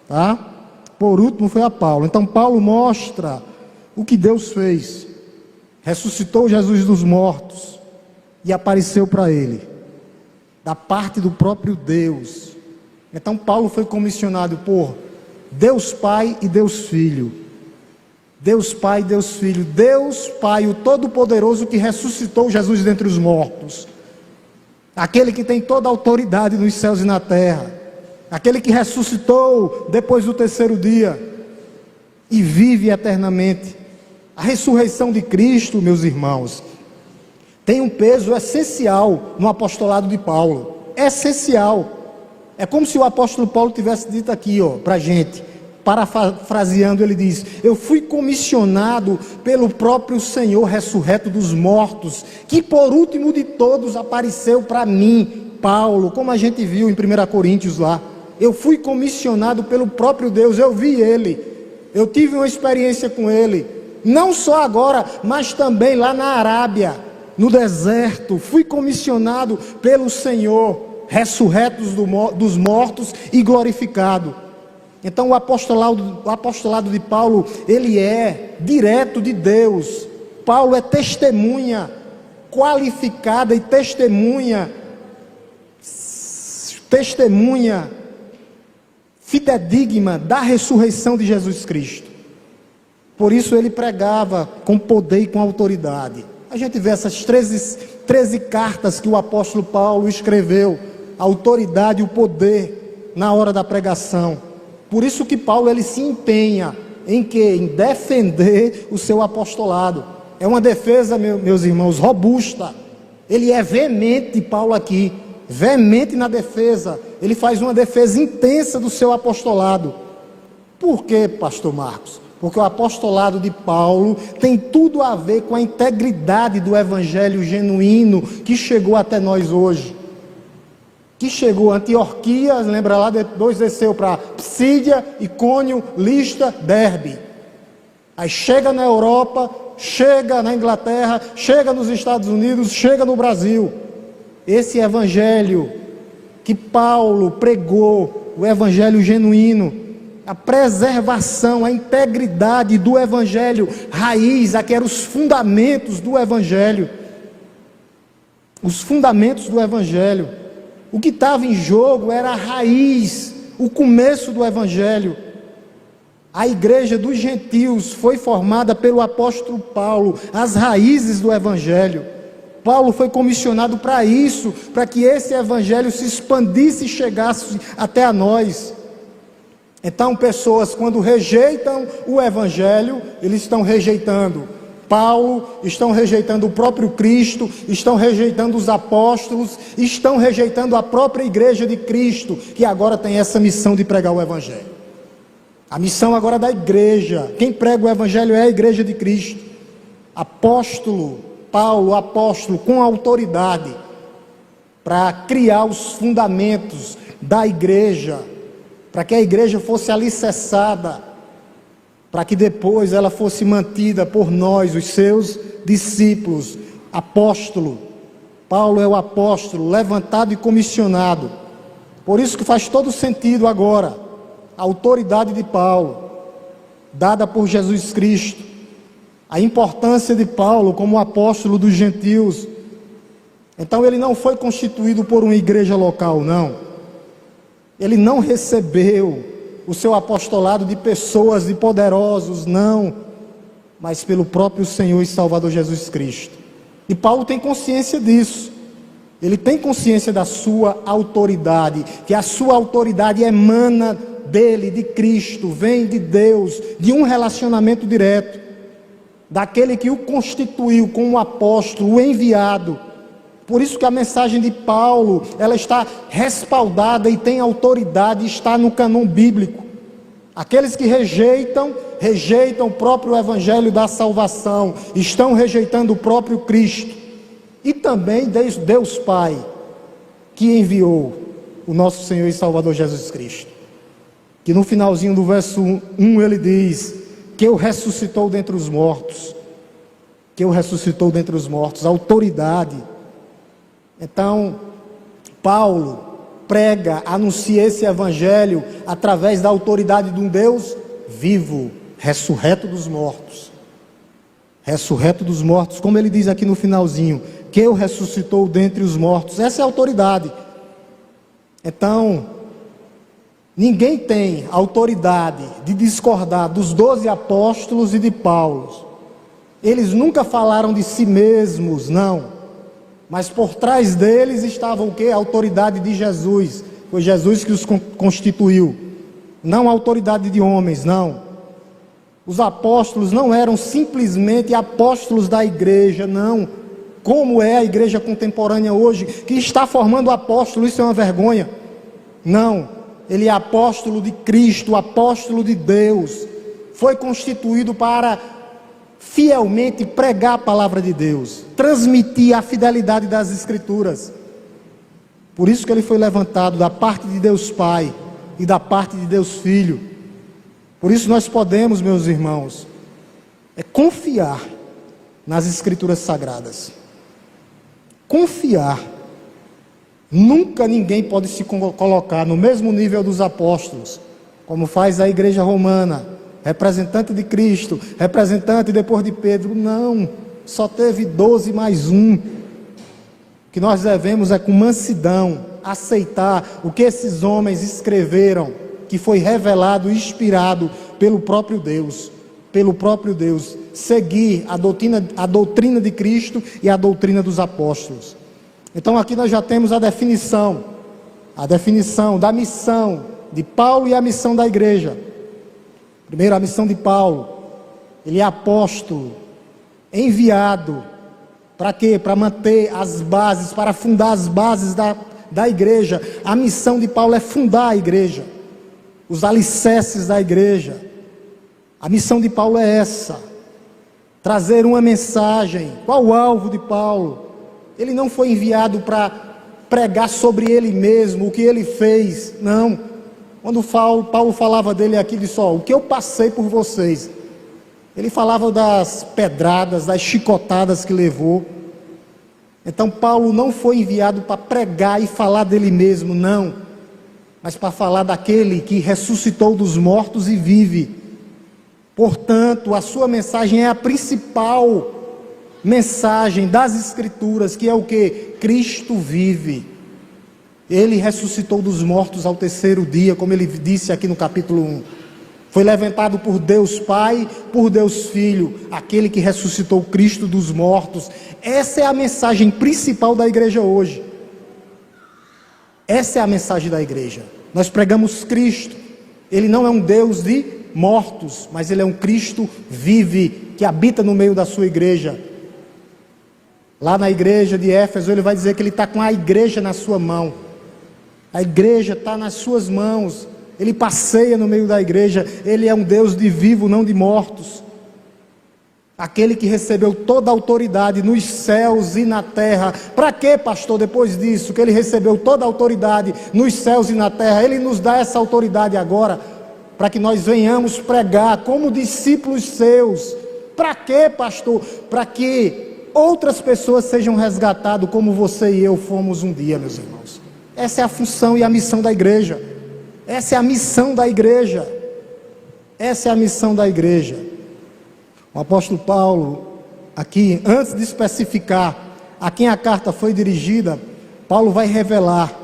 tá? Por último foi a Paulo. Então Paulo mostra o que Deus fez, ressuscitou Jesus dos mortos, e apareceu para ele, da parte do próprio Deus. Então Paulo foi comissionado por Deus Pai e Deus Filho. Deus Pai e Deus Filho, Deus Pai, o Todo-Poderoso que ressuscitou Jesus dentre os mortos, aquele que tem toda a autoridade nos céus e na terra, aquele que ressuscitou depois do 3º dia e vive eternamente. A ressurreição de Cristo, meus irmãos, tem um peso essencial no apostolado de Paulo, essencial. É como se o apóstolo Paulo tivesse dito aqui, ó, para a gente. Parafraseando, ele diz, eu fui comissionado pelo próprio Senhor ressurreto dos mortos, que por último de todos apareceu para mim, Paulo, como a gente viu em 1 Coríntios lá. Eu fui comissionado pelo próprio Deus, eu vi ele, eu tive uma experiência com ele, não só agora, mas também lá na Arábia, no deserto, fui comissionado pelo Senhor, ressurreto dos mortos e glorificado. Então o apostolado de Paulo, ele é direto de Deus. Paulo é testemunha qualificada e testemunha fidedigna da ressurreição de Jesus Cristo. Por isso ele pregava com poder e com autoridade. A gente vê essas 13 cartas que o apóstolo Paulo escreveu, a autoridade e o poder na hora da pregação. Por isso que Paulo ele se empenha em quê? Em defender o seu apostolado. É uma defesa, meus irmãos, robusta. Ele é veemente, Paulo aqui, veemente na defesa. Ele faz uma defesa intensa do seu apostolado. Por quê, pastor Marcos? Porque o apostolado de Paulo tem tudo a ver com a integridade do evangelho genuíno que chegou até nós hoje. Que chegou a Antioquia, lembra lá, depois desceu para Psídia, Icônio, Listra, Derbe. Aí chega na Europa, chega na Inglaterra, chega nos Estados Unidos, chega no Brasil. esse evangelho que Paulo pregou, o evangelho genuíno, a preservação, a integridade do evangelho raiz, que eram os fundamentos do evangelho. Os fundamentos do evangelho. O que estava em jogo era a raiz, o começo do evangelho. A igreja dos gentios foi formada pelo apóstolo Paulo, as raízes do evangelho. Paulo foi comissionado para isso, para que esse evangelho se expandisse e chegasse até a nós. Então, pessoas, quando rejeitam o evangelho, eles estão rejeitando Paulo, estão rejeitando o próprio Cristo, estão rejeitando os apóstolos, estão rejeitando a própria igreja de Cristo, que agora tem essa missão de pregar o evangelho. A missão agora da igreja, quem prega o evangelho é a igreja de Cristo. Apóstolo, Paulo, apóstolo, com autoridade, para criar os fundamentos da igreja, para que a igreja fosse alicerçada, para que depois ela fosse mantida por nós, os seus discípulos. Apóstolo, Paulo é o apóstolo, levantado e comissionado. Por isso que faz todo sentido agora, a autoridade de Paulo, dada por Jesus Cristo, a importância de Paulo como apóstolo dos gentios. Então ele não foi constituído por uma igreja local, não. Ele não recebeu o seu apostolado de pessoas, de poderosos, não, mas pelo próprio Senhor e Salvador Jesus Cristo. E Paulo tem consciência disso. Ele tem consciência da sua autoridade, que a sua autoridade emana dele, de Cristo, vem de Deus, de um relacionamento direto, daquele que o constituiu como apóstolo, o enviado. Por isso que a mensagem de Paulo, ela está respaldada e tem autoridade, está no cânon bíblico. Aqueles que rejeitam o próprio evangelho da salvação, estão rejeitando o próprio Cristo. E também Deus Pai, que enviou o nosso Senhor e Salvador Jesus Cristo. Que no finalzinho do verso 1 ele diz, que o ressuscitou dentre os mortos. Que o ressuscitou dentre os mortos, autoridade. Então, Paulo prega, anuncia esse evangelho através da autoridade de um Deus vivo, ressurreto dos mortos. Ressurreto dos mortos, como ele diz aqui no finalzinho, que o ressuscitou dentre os mortos. Essa é a autoridade. Então, ninguém tem autoridade de discordar dos 12 apóstolos e de Paulo. Eles nunca falaram de si mesmos, não. Mas por trás deles estava o quê? A autoridade de Jesus. Foi Jesus que os constituiu. Não a autoridade de homens, não. Os apóstolos não eram simplesmente apóstolos da igreja, não. Como é a igreja contemporânea hoje, que está formando apóstolos, isso é uma vergonha. Não, ele é apóstolo de Cristo, apóstolo de Deus. Foi constituído para fielmente pregar a palavra de Deus, transmitir a fidelidade das Escrituras. Por isso que ele foi levantado da parte de Deus Pai e da parte de Deus Filho. Por isso nós podemos, meus irmãos, confiar nas Escrituras Sagradas. Confiar. Nunca ninguém pode se colocar no mesmo nível dos apóstolos, como faz a igreja romana, representante de Cristo, representante depois de Pedro. Não, só teve 12 mais um. O que nós devemos é com mansidão aceitar o que esses homens escreveram, que foi revelado e inspirado pelo próprio Deus, seguir a doutrina de Cristo e a doutrina dos apóstolos. Então aqui nós já temos a definição da missão de Paulo e a missão da igreja. Primeiro, a missão de Paulo. Ele é apóstolo, enviado. Para quê? Para manter as bases, para fundar as bases da igreja. A missão de Paulo é fundar a igreja, os alicerces da igreja. A missão de Paulo é essa: trazer uma mensagem. Qual o alvo de Paulo? Ele não foi enviado para pregar sobre ele mesmo, o que ele fez, não. Quando Paulo falava dele aqui, ele disse, o que eu passei por vocês. Ele falava das pedradas, das chicotadas que levou. Então Paulo não foi enviado para pregar e falar dele mesmo, não, mas para falar daquele que ressuscitou dos mortos e vive. Portanto, a sua mensagem é a principal mensagem das Escrituras, que é o que? Cristo vive. Ele ressuscitou dos mortos ao terceiro dia, como ele disse aqui no capítulo 1. Foi levantado por Deus Pai, por Deus Filho, aquele que ressuscitou Cristo dos mortos. Essa é a mensagem principal da igreja hoje. Essa é a mensagem da igreja. Nós pregamos Cristo. Ele não é um Deus de mortos, mas ele é um Cristo vive, que habita no meio da sua igreja. Lá na igreja de Éfeso, ele vai dizer que ele está com a igreja na sua mão. A igreja está nas suas mãos. Ele passeia no meio da igreja. Ele é um Deus de vivo, não de mortos. Aquele que recebeu toda a autoridade nos céus e na terra. Para quê, pastor, depois disso, que ele recebeu toda a autoridade nos céus e na terra? Ele nos dá essa autoridade agora, para que nós venhamos pregar como discípulos seus. Para quê, pastor? Para que outras pessoas sejam resgatadas como você e eu fomos um dia, meus irmãos. Essa é a função e a missão da igreja. Essa é a missão da igreja. Essa é a missão da igreja. O apóstolo Paulo, aqui, antes de especificar a quem a carta foi dirigida, Paulo vai revelar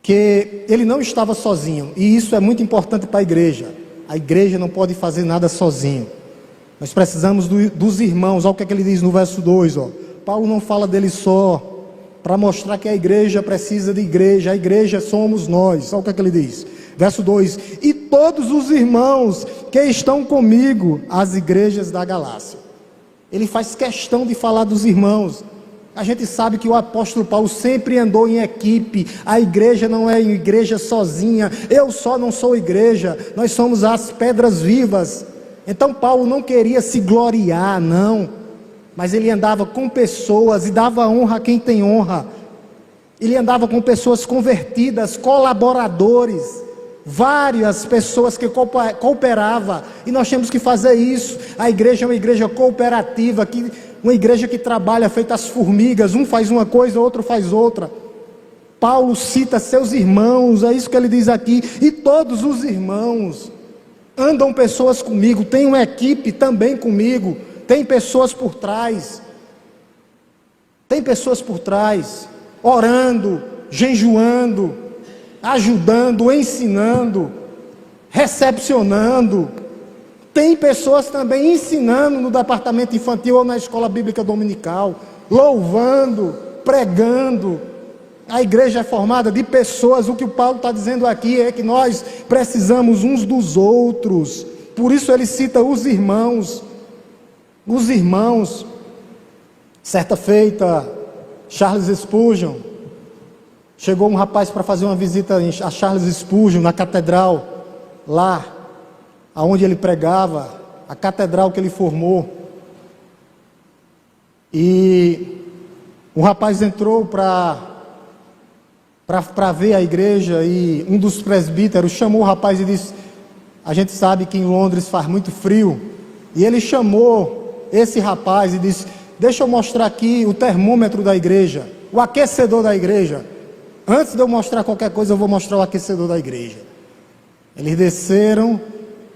que ele não estava sozinho. E isso é muito importante para a igreja. A igreja não pode fazer nada sozinho. Nós precisamos dos irmãos. Olha o que é que ele diz no verso 2. Paulo não fala dele só, para mostrar que a igreja precisa de igreja. A igreja somos nós. Olha o que é que ele diz. Verso 2: e todos os irmãos que estão comigo, as igrejas da Galácia. Ele faz questão de falar dos irmãos. A gente sabe que o apóstolo Paulo sempre andou em equipe. A igreja não é igreja sozinha. Eu só não sou igreja. Nós somos as pedras vivas. Então Paulo não queria se gloriar, não. Mas ele andava com pessoas e dava honra a quem tem honra. Ele andava com pessoas convertidas, colaboradores. Várias pessoas que cooperavam. E nós temos que fazer isso. A igreja é uma igreja cooperativa, uma igreja que trabalha feita as formigas. Um faz uma coisa, outro faz outra. Paulo cita seus irmãos, é isso que ele diz aqui. E todos os irmãos. Andam pessoas comigo, tem uma equipe também comigo. Tem pessoas por trás. Tem pessoas por trás, orando, jejuando, ajudando, ensinando, recepcionando. Tem pessoas também ensinando no departamento infantil ou na escola bíblica dominical, louvando, pregando. A igreja é formada de pessoas. O que o Paulo está dizendo aqui é que nós precisamos uns dos outros. Por isso ele cita os irmãos. Os irmãos. Certa feita, Charles Spurgeon, chegou um rapaz para fazer uma visita a Charles Spurgeon na catedral, lá aonde ele pregava, a catedral que ele formou. E o rapaz entrou para ver a igreja, e um dos presbíteros chamou o rapaz e disse: a gente sabe que em Londres faz muito frio, e ele chamou esse rapaz e disse: deixa eu mostrar aqui o termômetro da igreja, o aquecedor da igreja. Antes de eu mostrar qualquer coisa, eu vou mostrar o aquecedor da igreja. Eles desceram,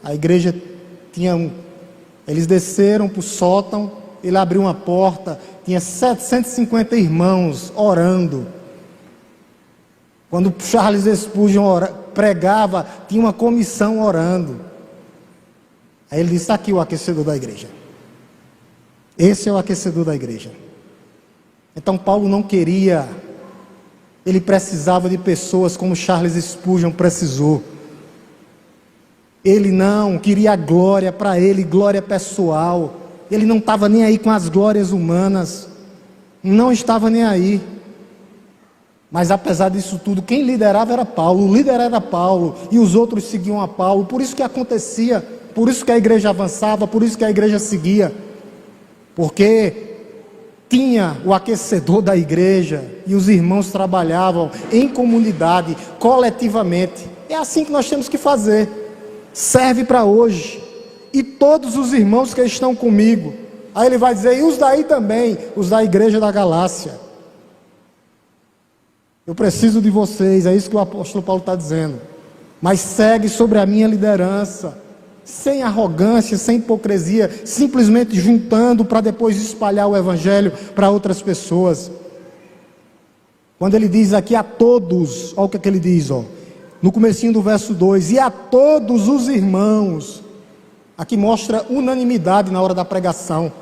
a igreja eles desceram para o sótão, ele abriu uma porta, tinha 750 irmãos orando. Quando Charles Spurgeon pregava, tinha uma comissão orando. Aí ele disse: está aqui o aquecedor da igreja. Esse é o aquecedor da igreja. Então Paulo não queria, ele precisava de pessoas como Charles Spurgeon precisou. Ele não queria glória para ele, glória pessoal. Ele não estava nem aí com as glórias humanas. Não estava nem aí. Mas apesar disso tudo, quem liderava era Paulo, o líder era Paulo, e os outros seguiam a Paulo. Por isso que acontecia, por isso que a igreja avançava, por isso que a igreja seguia. Porque tinha o aquecedor da igreja, e os irmãos trabalhavam em comunidade, coletivamente. É assim que nós temos que fazer. Serve para hoje. E todos os irmãos que estão comigo, Aí ele vai dizer, e os daí também, os da igreja da Galácia. Eu preciso de vocês, é isso que o apóstolo Paulo está dizendo. Mas segue sobre a minha liderança, sem arrogância, sem hipocrisia, simplesmente juntando para depois espalhar o evangelho para outras pessoas. Quando ele diz aqui a todos, olha o que ele diz, no comecinho do verso 2, e a todos os irmãos, aqui mostra unanimidade na hora da pregação.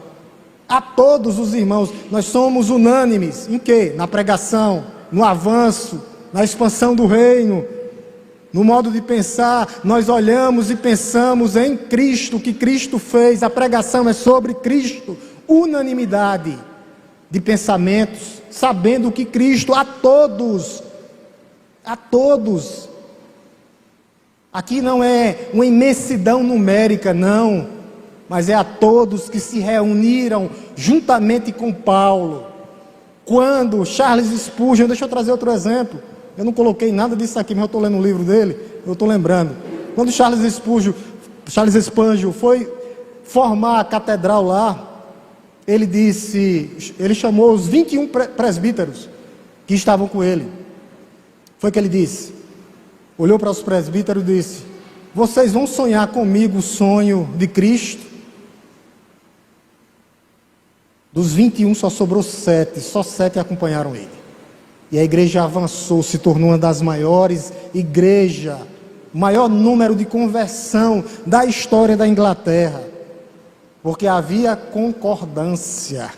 A todos os irmãos, nós somos unânimes, em quê? Na pregação, no avanço, na expansão do reino, no modo de pensar, nós olhamos e pensamos em Cristo, o que Cristo fez, a pregação é sobre Cristo, unanimidade de pensamentos, sabendo que Cristo, a todos, aqui não é uma imensidão numérica, não, mas é a todos que se reuniram juntamente com Paulo. Quando Charles Spurgeon, deixa eu trazer outro exemplo, eu não coloquei nada disso aqui, mas eu estou lendo o livro dele, eu estou lembrando. Quando Charles Spurgeon foi formar a catedral lá, ele chamou os 21 presbíteros que estavam com ele. Foi o que ele disse. Olhou para os presbíteros e disse: vocês vão sonhar comigo o sonho de Cristo? Dos 21 só sobrou 7, só 7 acompanharam ele. E a igreja avançou, se tornou uma das maiores igrejas, maior número de conversão da história da Inglaterra, porque havia concordância,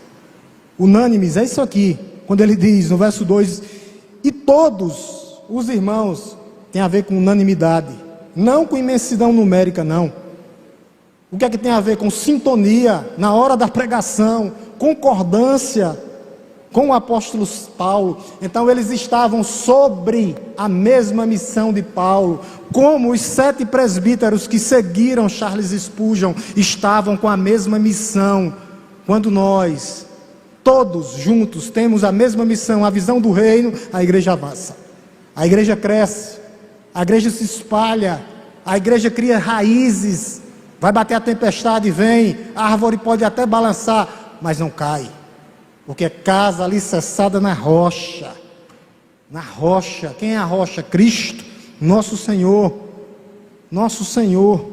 unânimes, é isso aqui, quando ele diz no verso 2, e todos os irmãos, tem a ver com unanimidade, não com imensidão numérica, não. O que é que tem a ver com sintonia na hora da pregação, concordância com o apóstolo Paulo? Então eles estavam sobre a mesma missão de Paulo, como os 7 presbíteros que seguiram Charles Spurgeon estavam com a mesma missão. Quando nós, todos juntos, temos a mesma missão, a visão do reino, a igreja avança, a igreja cresce, a igreja se espalha, a igreja cria raízes. Vai bater a tempestade, vem, a árvore pode até balançar, mas não cai, porque é casa alicerçada na rocha. Na rocha, quem é a rocha? Cristo, nosso Senhor, nosso Senhor,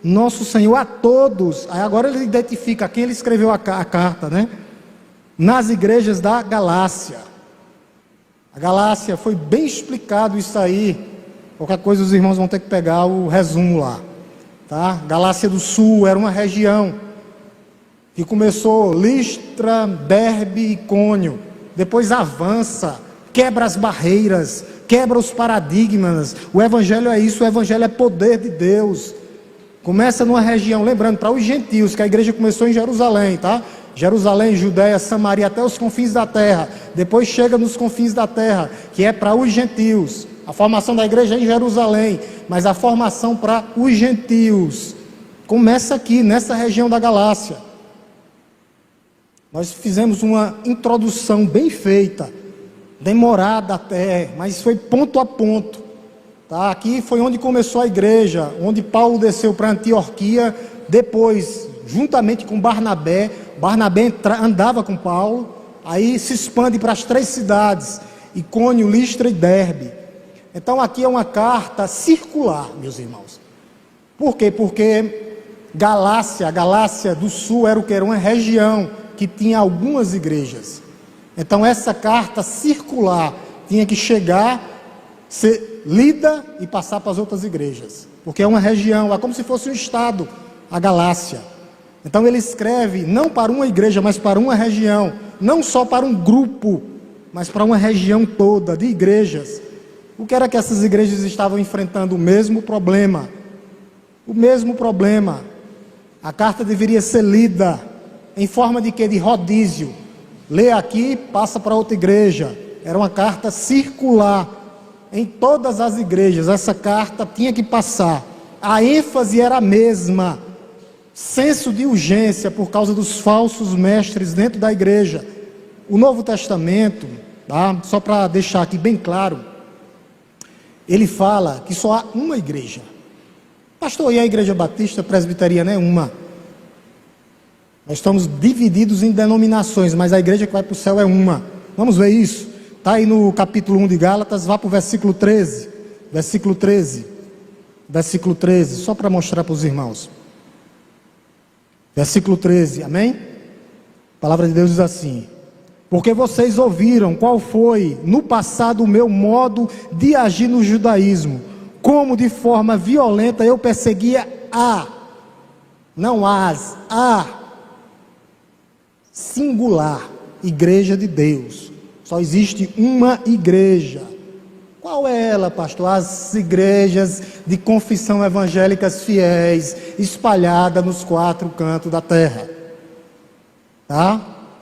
nosso Senhor a todos. Aí agora ele identifica quem ele escreveu a carta, né? Nas igrejas da Galácia. A Galácia, foi bem explicado isso aí. Qualquer coisa os irmãos vão ter que pegar o resumo lá. Tá? Galácia do Sul era uma região que começou Listra, Derbe e Icônio, depois avança, quebra as barreiras, quebra os paradigmas. O evangelho é isso, o evangelho é poder de Deus. Começa numa região, lembrando, para os gentios, que a igreja começou em Jerusalém, tá? Jerusalém, Judéia, Samaria, até os confins da terra. Depois chega nos confins da terra, que é para os gentios. A formação da igreja é em Jerusalém, mas a formação para os gentios começa aqui, nessa região da Galácia. Nós fizemos uma introdução bem feita, demorada até, mas foi ponto a ponto. Tá? Aqui foi onde começou a igreja, onde Paulo desceu para Antioquia, depois, juntamente com Barnabé, andava com Paulo, aí se expande para as 3 cidades, Icônio, Listra e Derbe. Então aqui é uma carta circular, meus irmãos. Por quê? Porque a Galácia do Sul era o que? Era uma região que tinha algumas igrejas. Então essa carta circular tinha que chegar, ser lida e passar para as outras igrejas. Porque é uma região, é como se fosse um estado, a Galácia. Então ele escreve não para uma igreja, mas para uma região. Não só para um grupo, mas para uma região toda de igrejas. O que era que essas igrejas estavam enfrentando? O mesmo problema. O mesmo problema. A carta deveria ser lida em forma de quê? De rodízio. Lê aqui, passa para outra igreja. Era uma carta circular em todas as igrejas. Essa carta tinha que passar. A ênfase era a mesma. Senso de urgência por causa dos falsos mestres dentro da igreja. O Novo Testamento, tá? Só para deixar aqui bem claro, ele fala que só há uma igreja. Pastor, e a igreja batista presbiteriana é uma. Nós estamos divididos em denominações, mas a igreja que vai para o céu é uma. Vamos ver isso? Está aí no capítulo 1 de Gálatas, vá para o versículo 13. Versículo 13. Versículo 13, só para mostrar para os irmãos. Versículo 13, amém? A palavra de Deus diz assim: porque vocês ouviram qual foi no passado o meu modo de agir no judaísmo, como de forma violenta eu perseguia não a singular igreja de Deus. Só existe uma igreja. Qual é ela, pastor? As igrejas de confissão evangélicas fiéis, espalhadas nos 4 cantos da terra. Tá?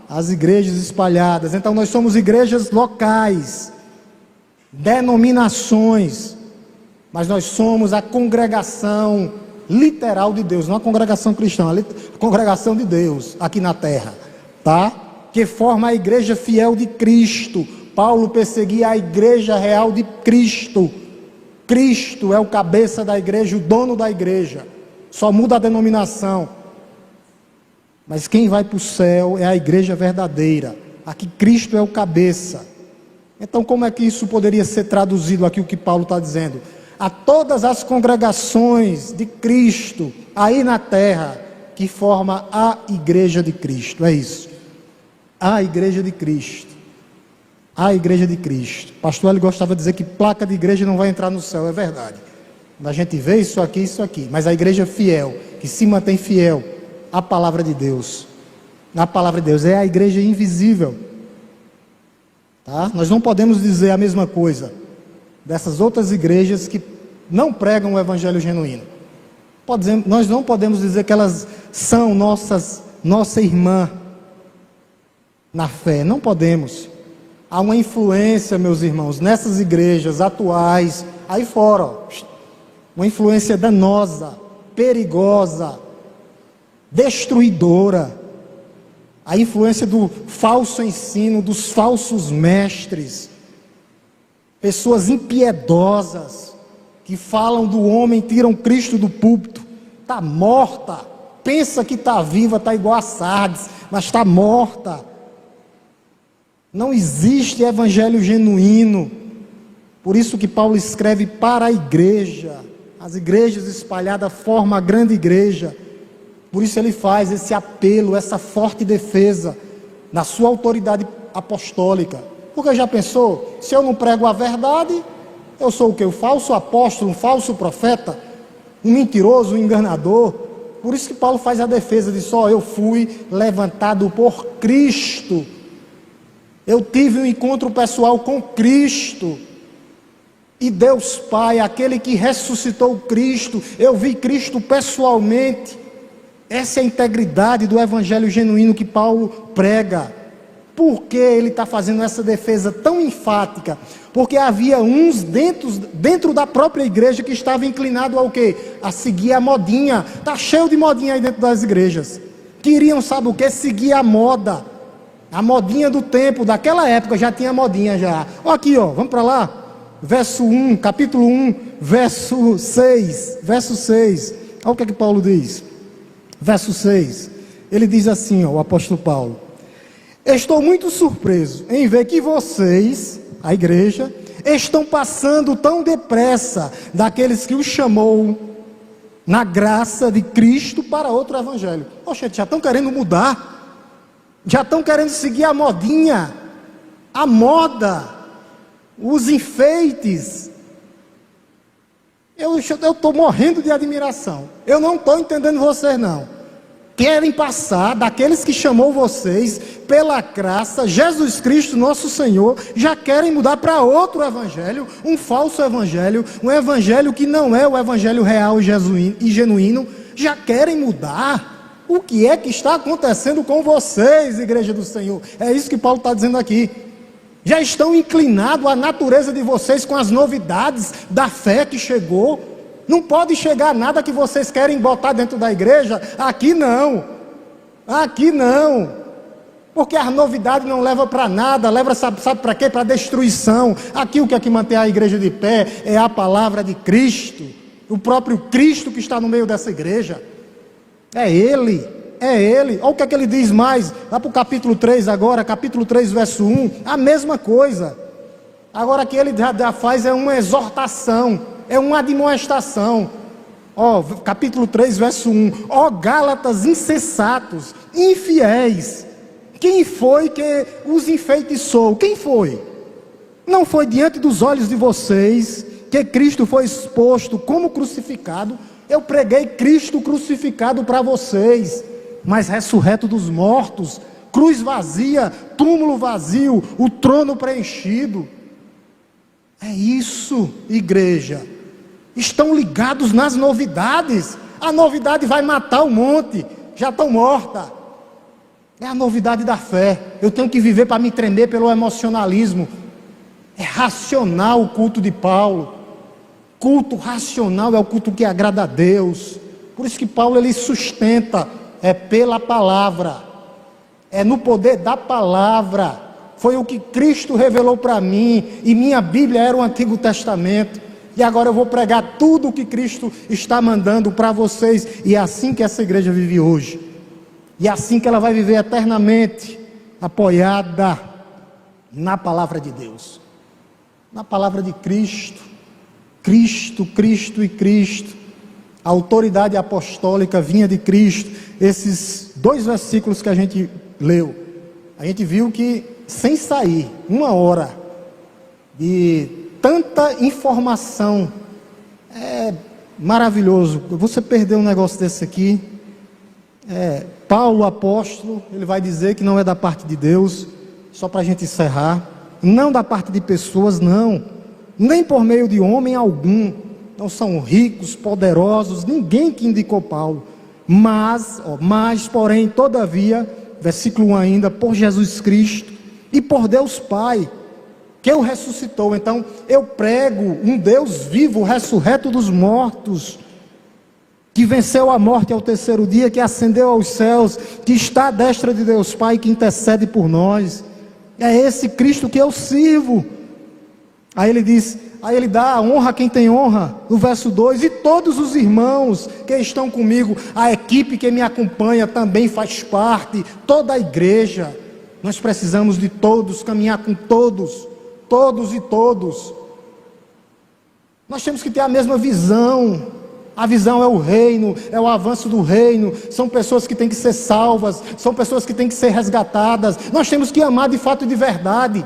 As igrejas espalhadas. Então nós somos igrejas locais, denominações, mas nós somos a congregação literal de Deus, não a congregação cristã, a congregação de Deus aqui na terra, tá? Que forma a igreja fiel de Cristo. Paulo perseguia a igreja real de Cristo. Cristo é o cabeça da igreja, o dono da igreja. Só muda a denominação. Mas quem vai para o céu é a igreja verdadeira. Aqui Cristo é o cabeça. Então como é que isso poderia ser traduzido aqui, o que Paulo está dizendo? A todas as congregações de Cristo aí na terra, que forma a igreja de Cristo. É isso. A igreja de Cristo. A igreja de Cristo. Pastor ele gostava de dizer que placa de igreja não vai entrar no céu. É verdade. A gente vê isso aqui. Mas a igreja fiel, que se mantém fiel à palavra de Deus. A palavra de Deus é a igreja invisível. Tá? Nós não podemos dizer a mesma coisa dessas outras igrejas que não pregam o evangelho genuíno. Nós não podemos dizer que elas são nossa irmã na fé. Não podemos. Há uma influência, meus irmãos, nessas igrejas atuais, aí fora, ó, uma influência danosa, perigosa, destruidora. A influência do falso ensino, dos falsos mestres, pessoas impiedosas, que falam do homem, tiram Cristo do púlpito, está morta, pensa que está viva, está igual a Sardes, mas está morta. Não existe evangelho genuíno. Por isso que Paulo escreve para a igreja. As igrejas espalhadas formam a grande igreja. Por isso ele faz esse apelo, essa forte defesa na sua autoridade apostólica. Porque já pensou, se eu não prego a verdade, eu sou o quê? Um falso apóstolo, um falso profeta, um mentiroso, um enganador. Por isso que Paulo faz a defesa de só eu fui levantado por Cristo. Eu tive um encontro pessoal com Cristo, e Deus Pai, aquele que ressuscitou Cristo, eu vi Cristo pessoalmente. Essa é a integridade do evangelho genuíno que Paulo prega. Por que ele está fazendo essa defesa tão enfática? Porque havia uns dentro da própria igreja que estavam inclinados ao quê? A seguir a modinha. Está cheio de modinha aí dentro das igrejas. Queriam, sabe o que? Seguir a moda. A modinha do tempo, daquela época já tinha modinha já. Olha aqui, ó, vamos para lá. Verso 1, capítulo 1, verso 6. Verso 6. Olha o que é que Paulo diz. Verso 6. Ele diz assim, ó, o apóstolo Paulo: estou muito surpreso em ver que vocês, a igreja, estão passando tão depressa daqueles que os chamou na graça de Cristo para outro evangelho. Poxa, já estão querendo mudar. Já estão querendo seguir a modinha, a moda, os enfeites. Eu estou morrendo de admiração. Eu não estou entendendo vocês não. Querem passar daqueles que chamou vocês pela graça, Jesus Cristo nosso Senhor, já querem mudar para outro evangelho, um falso evangelho, um evangelho que não é o evangelho real e genuíno, já querem mudar. O que é que está acontecendo com vocês, igreja do Senhor? É isso que Paulo está dizendo aqui. Já estão inclinados à natureza de vocês com as novidades da fé que chegou. Não pode chegar nada que vocês querem botar dentro da igreja. Aqui não. Aqui não. Porque a novidade não leva para nada. Leva, sabe para quê? Para destruição. Aqui o que é que mantém a igreja de pé é a palavra de Cristo. O próprio Cristo que está no meio dessa igreja. É Ele é Ele. Olha o que é que ele diz mais, lá para o capítulo 3 agora, capítulo 3, verso 1, a mesma coisa. Agora que ele já faz é uma exortação, é uma admoestação. Ó, capítulo 3, verso 1, ó Gálatas insensatos, infiéis, quem foi que os enfeitiçou? Quem foi? Não foi diante dos olhos de vocês que Cristo foi exposto como crucificado? Eu preguei Cristo crucificado para vocês, mas ressurreto dos mortos, cruz vazia, túmulo vazio, o trono preenchido. É isso, igreja. Estão ligados nas novidades. A novidade vai matar um monte, já estão mortas. É a novidade da fé. Eu tenho que viver para me tremer pelo emocionalismo. É racional o culto de Paulo. Culto racional é o culto que agrada a Deus. Por isso que Paulo ele sustenta, é pela palavra, é no poder da palavra. Foi o que Cristo revelou para mim, e minha Bíblia era o Antigo Testamento, e agora eu vou pregar tudo o que Cristo está mandando para vocês, e é assim que essa igreja vive hoje, e é assim que ela vai viver eternamente, apoiada na palavra de Deus, na palavra de Cristo. Cristo, Cristo e Cristo. A autoridade apostólica vinha de Cristo. Esses 2 versículos que a gente leu, a gente viu que sem sair, 1 hora de tanta informação, é maravilhoso. Você perdeu um negócio desse aqui. Paulo, apóstolo, ele vai dizer que não é da parte de Deus, só para a gente encerrar, não da parte de pessoas, não, nem por meio de homem algum, não são ricos, poderosos, ninguém que indicou Paulo, mas, porém, todavia, versículo 1 ainda, por Jesus Cristo e por Deus Pai, que o ressuscitou. Então, eu prego um Deus vivo, ressurreto dos mortos, que venceu a morte ao 3º dia, que ascendeu aos céus, que está à destra de Deus Pai, que intercede por nós. É esse Cristo que eu sirvo. Aí ele diz, aí ele dá a honra a quem tem honra, no verso 2, e todos os irmãos que estão comigo, a equipe que me acompanha também faz parte, toda a igreja. Nós precisamos de todos, caminhar com todos, todos e todos. Nós temos que ter a mesma visão. A visão é o reino, é o avanço do reino, são pessoas que têm que ser salvas, são pessoas que têm que ser resgatadas. Nós temos que amar de fato e de verdade.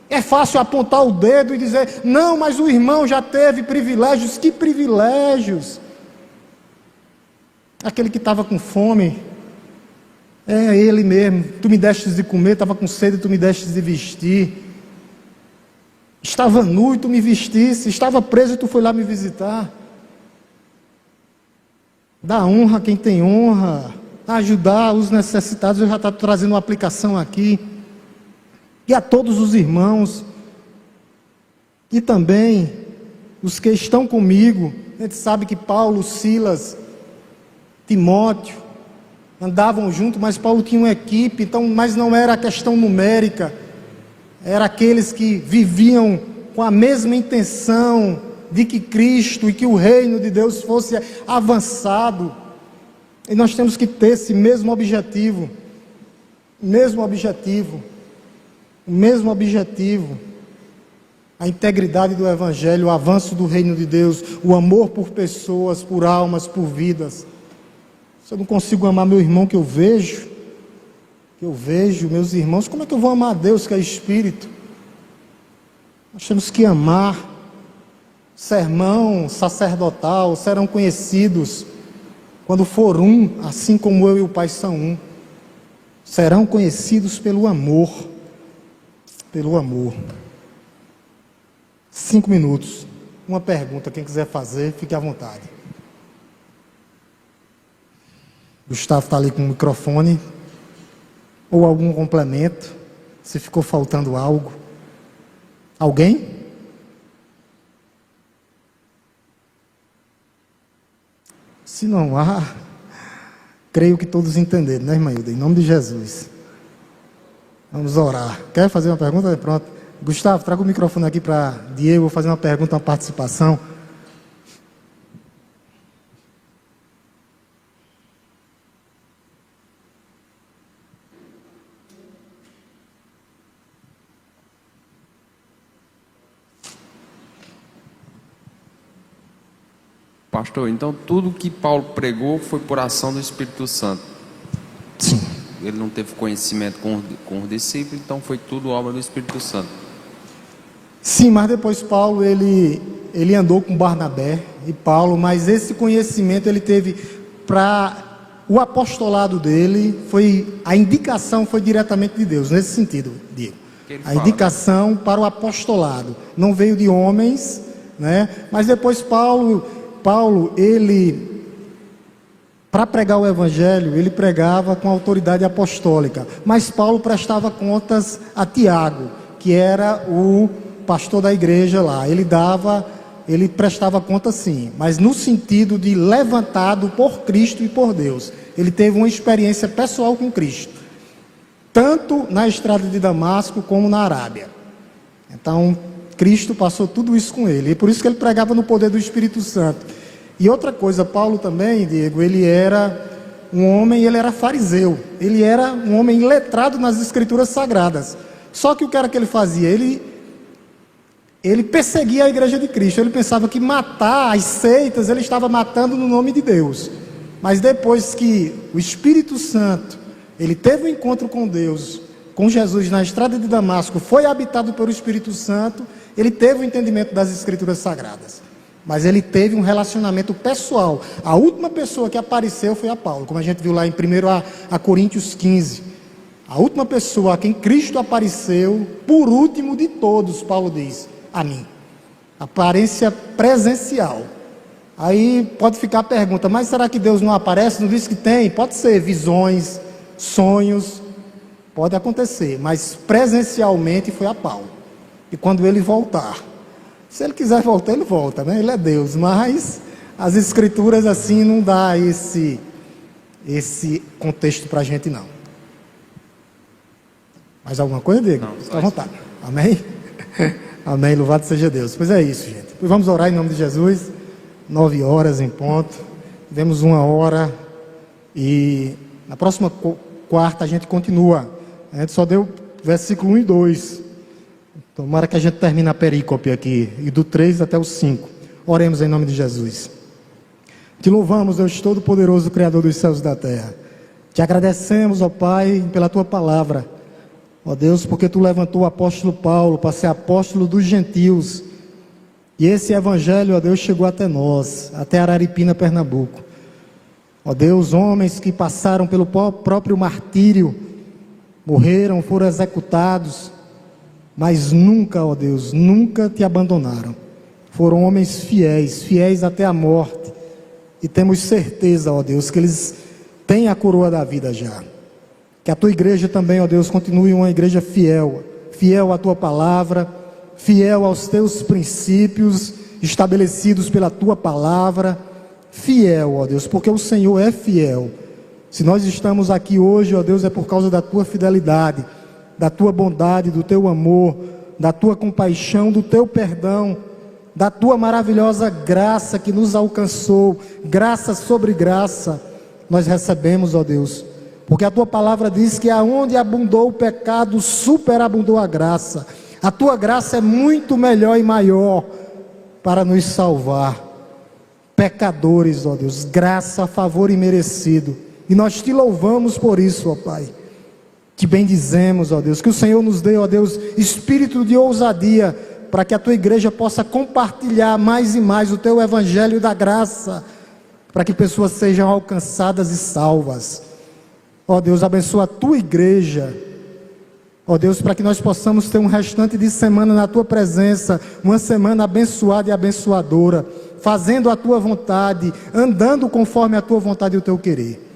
É fácil apontar o dedo e dizer, não, mas o irmão já teve privilégios. Que privilégios? Aquele que estava com fome, é ele mesmo. Tu me destes de comer, estava com sede, tu me destes de vestir. Estava nu e tu me vestisse, estava preso e tu foi lá me visitar. Dá honra a quem tem honra, ajudar os necessitados. Eu já estou trazendo uma aplicação aqui. E a todos os irmãos, e também os que estão comigo. A gente sabe que Paulo, Silas, Timóteo andavam juntos, mas Paulo tinha uma equipe, então, mas não era a questão numérica, era aqueles que viviam com a mesma intenção de que Cristo e que o reino de Deus fosse avançado. E nós temos que ter esse mesmo objetivo, a integridade do Evangelho, o avanço do reino de Deus, o amor por pessoas, por almas, por vidas. Se eu não consigo amar meu irmão que eu vejo, meus irmãos, como é que eu vou amar a Deus que é Espírito? Nós temos que amar. Sermão sacerdotal, serão conhecidos quando for um, assim como eu e o Pai são um. Serão conhecidos pelo amor. 5 minutos. Uma pergunta, quem quiser fazer, fique à vontade. Gustavo está ali com o microfone. Ou algum complemento, se ficou faltando algo. Alguém? Se não há, creio que todos entenderam, né, irmã Hilda? Em nome de Jesus. Vamos orar. Quer fazer uma pergunta? Pronto. Gustavo, traga o microfone aqui para Diego, vou fazer uma pergunta, uma participação. Pastor, então tudo que Paulo pregou foi por ação do Espírito Santo. Sim. Ele não teve conhecimento com os discípulos, então foi tudo obra do Espírito Santo. Sim, mas depois Paulo, ele andou com Barnabé e Paulo, mas esse conhecimento ele teve para o apostolado dele, a indicação foi diretamente de Deus, nesse sentido, Diego. A indicação para o apostolado, não veio de homens, né? Mas depois Paulo, ele, para pregar o evangelho, ele pregava com autoridade apostólica, mas Paulo prestava contas a Tiago, que era o pastor da igreja lá. Ele prestava conta sim, mas no sentido de levantado por Cristo e por Deus. Ele teve uma experiência pessoal com Cristo, tanto na estrada de Damasco como na Arábia. Então Cristo passou tudo isso com ele, e por isso que ele pregava no poder do Espírito Santo. E outra coisa, Paulo também, Diego, ele era um homem, ele era fariseu, ele era um homem letrado nas escrituras sagradas. Só que o que era que ele fazia? Ele perseguia a igreja de Cristo. Ele pensava que matar as seitas, ele estava matando no nome de Deus. Mas depois que o Espírito Santo, ele teve um encontro com Deus, com Jesus na estrada de Damasco, foi habitado pelo Espírito Santo, ele teve o entendimento das escrituras sagradas. Mas ele teve um relacionamento pessoal. A última pessoa que apareceu foi a Paulo, como a gente viu lá em 1 Coríntios 15. A última pessoa a quem Cristo apareceu, por último de todos, Paulo diz, a mim. Aparência presencial. Aí pode ficar a pergunta, mas será que Deus não aparece? Não diz que tem? Pode ser visões, sonhos, pode acontecer, mas presencialmente foi a Paulo. E quando ele voltar, se ele quiser voltar, ele volta, né? Ele é Deus, mas as escrituras assim não dá esse contexto para a gente não. Mais alguma coisa, Diego? Fica à vontade. Amém? Amém, louvado seja Deus. Pois é isso, gente. Pois vamos orar em nome de Jesus. 9 horas em ponto. Tivemos 1 hora. E na próxima quarta a gente continua. A gente só deu versículo 1 e 2. Tomara que a gente termine a perícope aqui. E do 3 até o 5. Oremos em nome de Jesus. Te louvamos, Deus Todo-Poderoso, Criador dos céus e da terra. Te agradecemos, ó Pai, pela Tua palavra. Ó Deus, porque Tu levantou o apóstolo Paulo para ser apóstolo dos gentios. E esse evangelho, ó Deus, chegou até nós, até Araripina, Pernambuco. Ó Deus, homens que passaram pelo próprio martírio, morreram, foram executados, mas nunca, ó Deus, nunca Te abandonaram. Foram homens fiéis, fiéis até a morte. E temos certeza, ó Deus, que eles têm a coroa da vida já. Que a Tua igreja também, ó Deus, continue uma igreja fiel, fiel à Tua palavra, fiel aos Teus princípios estabelecidos pela Tua palavra, fiel, ó Deus, porque o Senhor é fiel. Se nós estamos aqui hoje, ó Deus, é por causa da Tua fidelidade, da Tua bondade, do Teu amor, da Tua compaixão, do Teu perdão, da Tua maravilhosa graça que nos alcançou, graça sobre graça, nós recebemos, ó Deus. Porque a Tua palavra diz que aonde abundou o pecado, superabundou a graça. A Tua graça é muito melhor e maior para nos salvar. Pecadores, ó Deus, graça, favor imerecido. E nós Te louvamos por isso, ó Pai. Te bendizemos, ó Deus, que o Senhor nos dê, ó Deus, espírito de ousadia, para que a Tua igreja possa compartilhar mais e mais o Teu evangelho da graça, para que pessoas sejam alcançadas e salvas. Ó Deus, abençoa a Tua igreja, ó Deus, para que nós possamos ter um restante de semana na Tua presença, uma semana abençoada e abençoadora, fazendo a Tua vontade, andando conforme a Tua vontade e o Teu querer.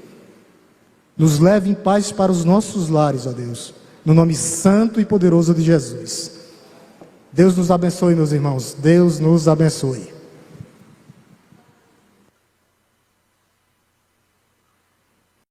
Nos leve em paz para os nossos lares, ó Deus, no nome santo e poderoso de Jesus. Deus nos abençoe, meus irmãos, Deus nos abençoe.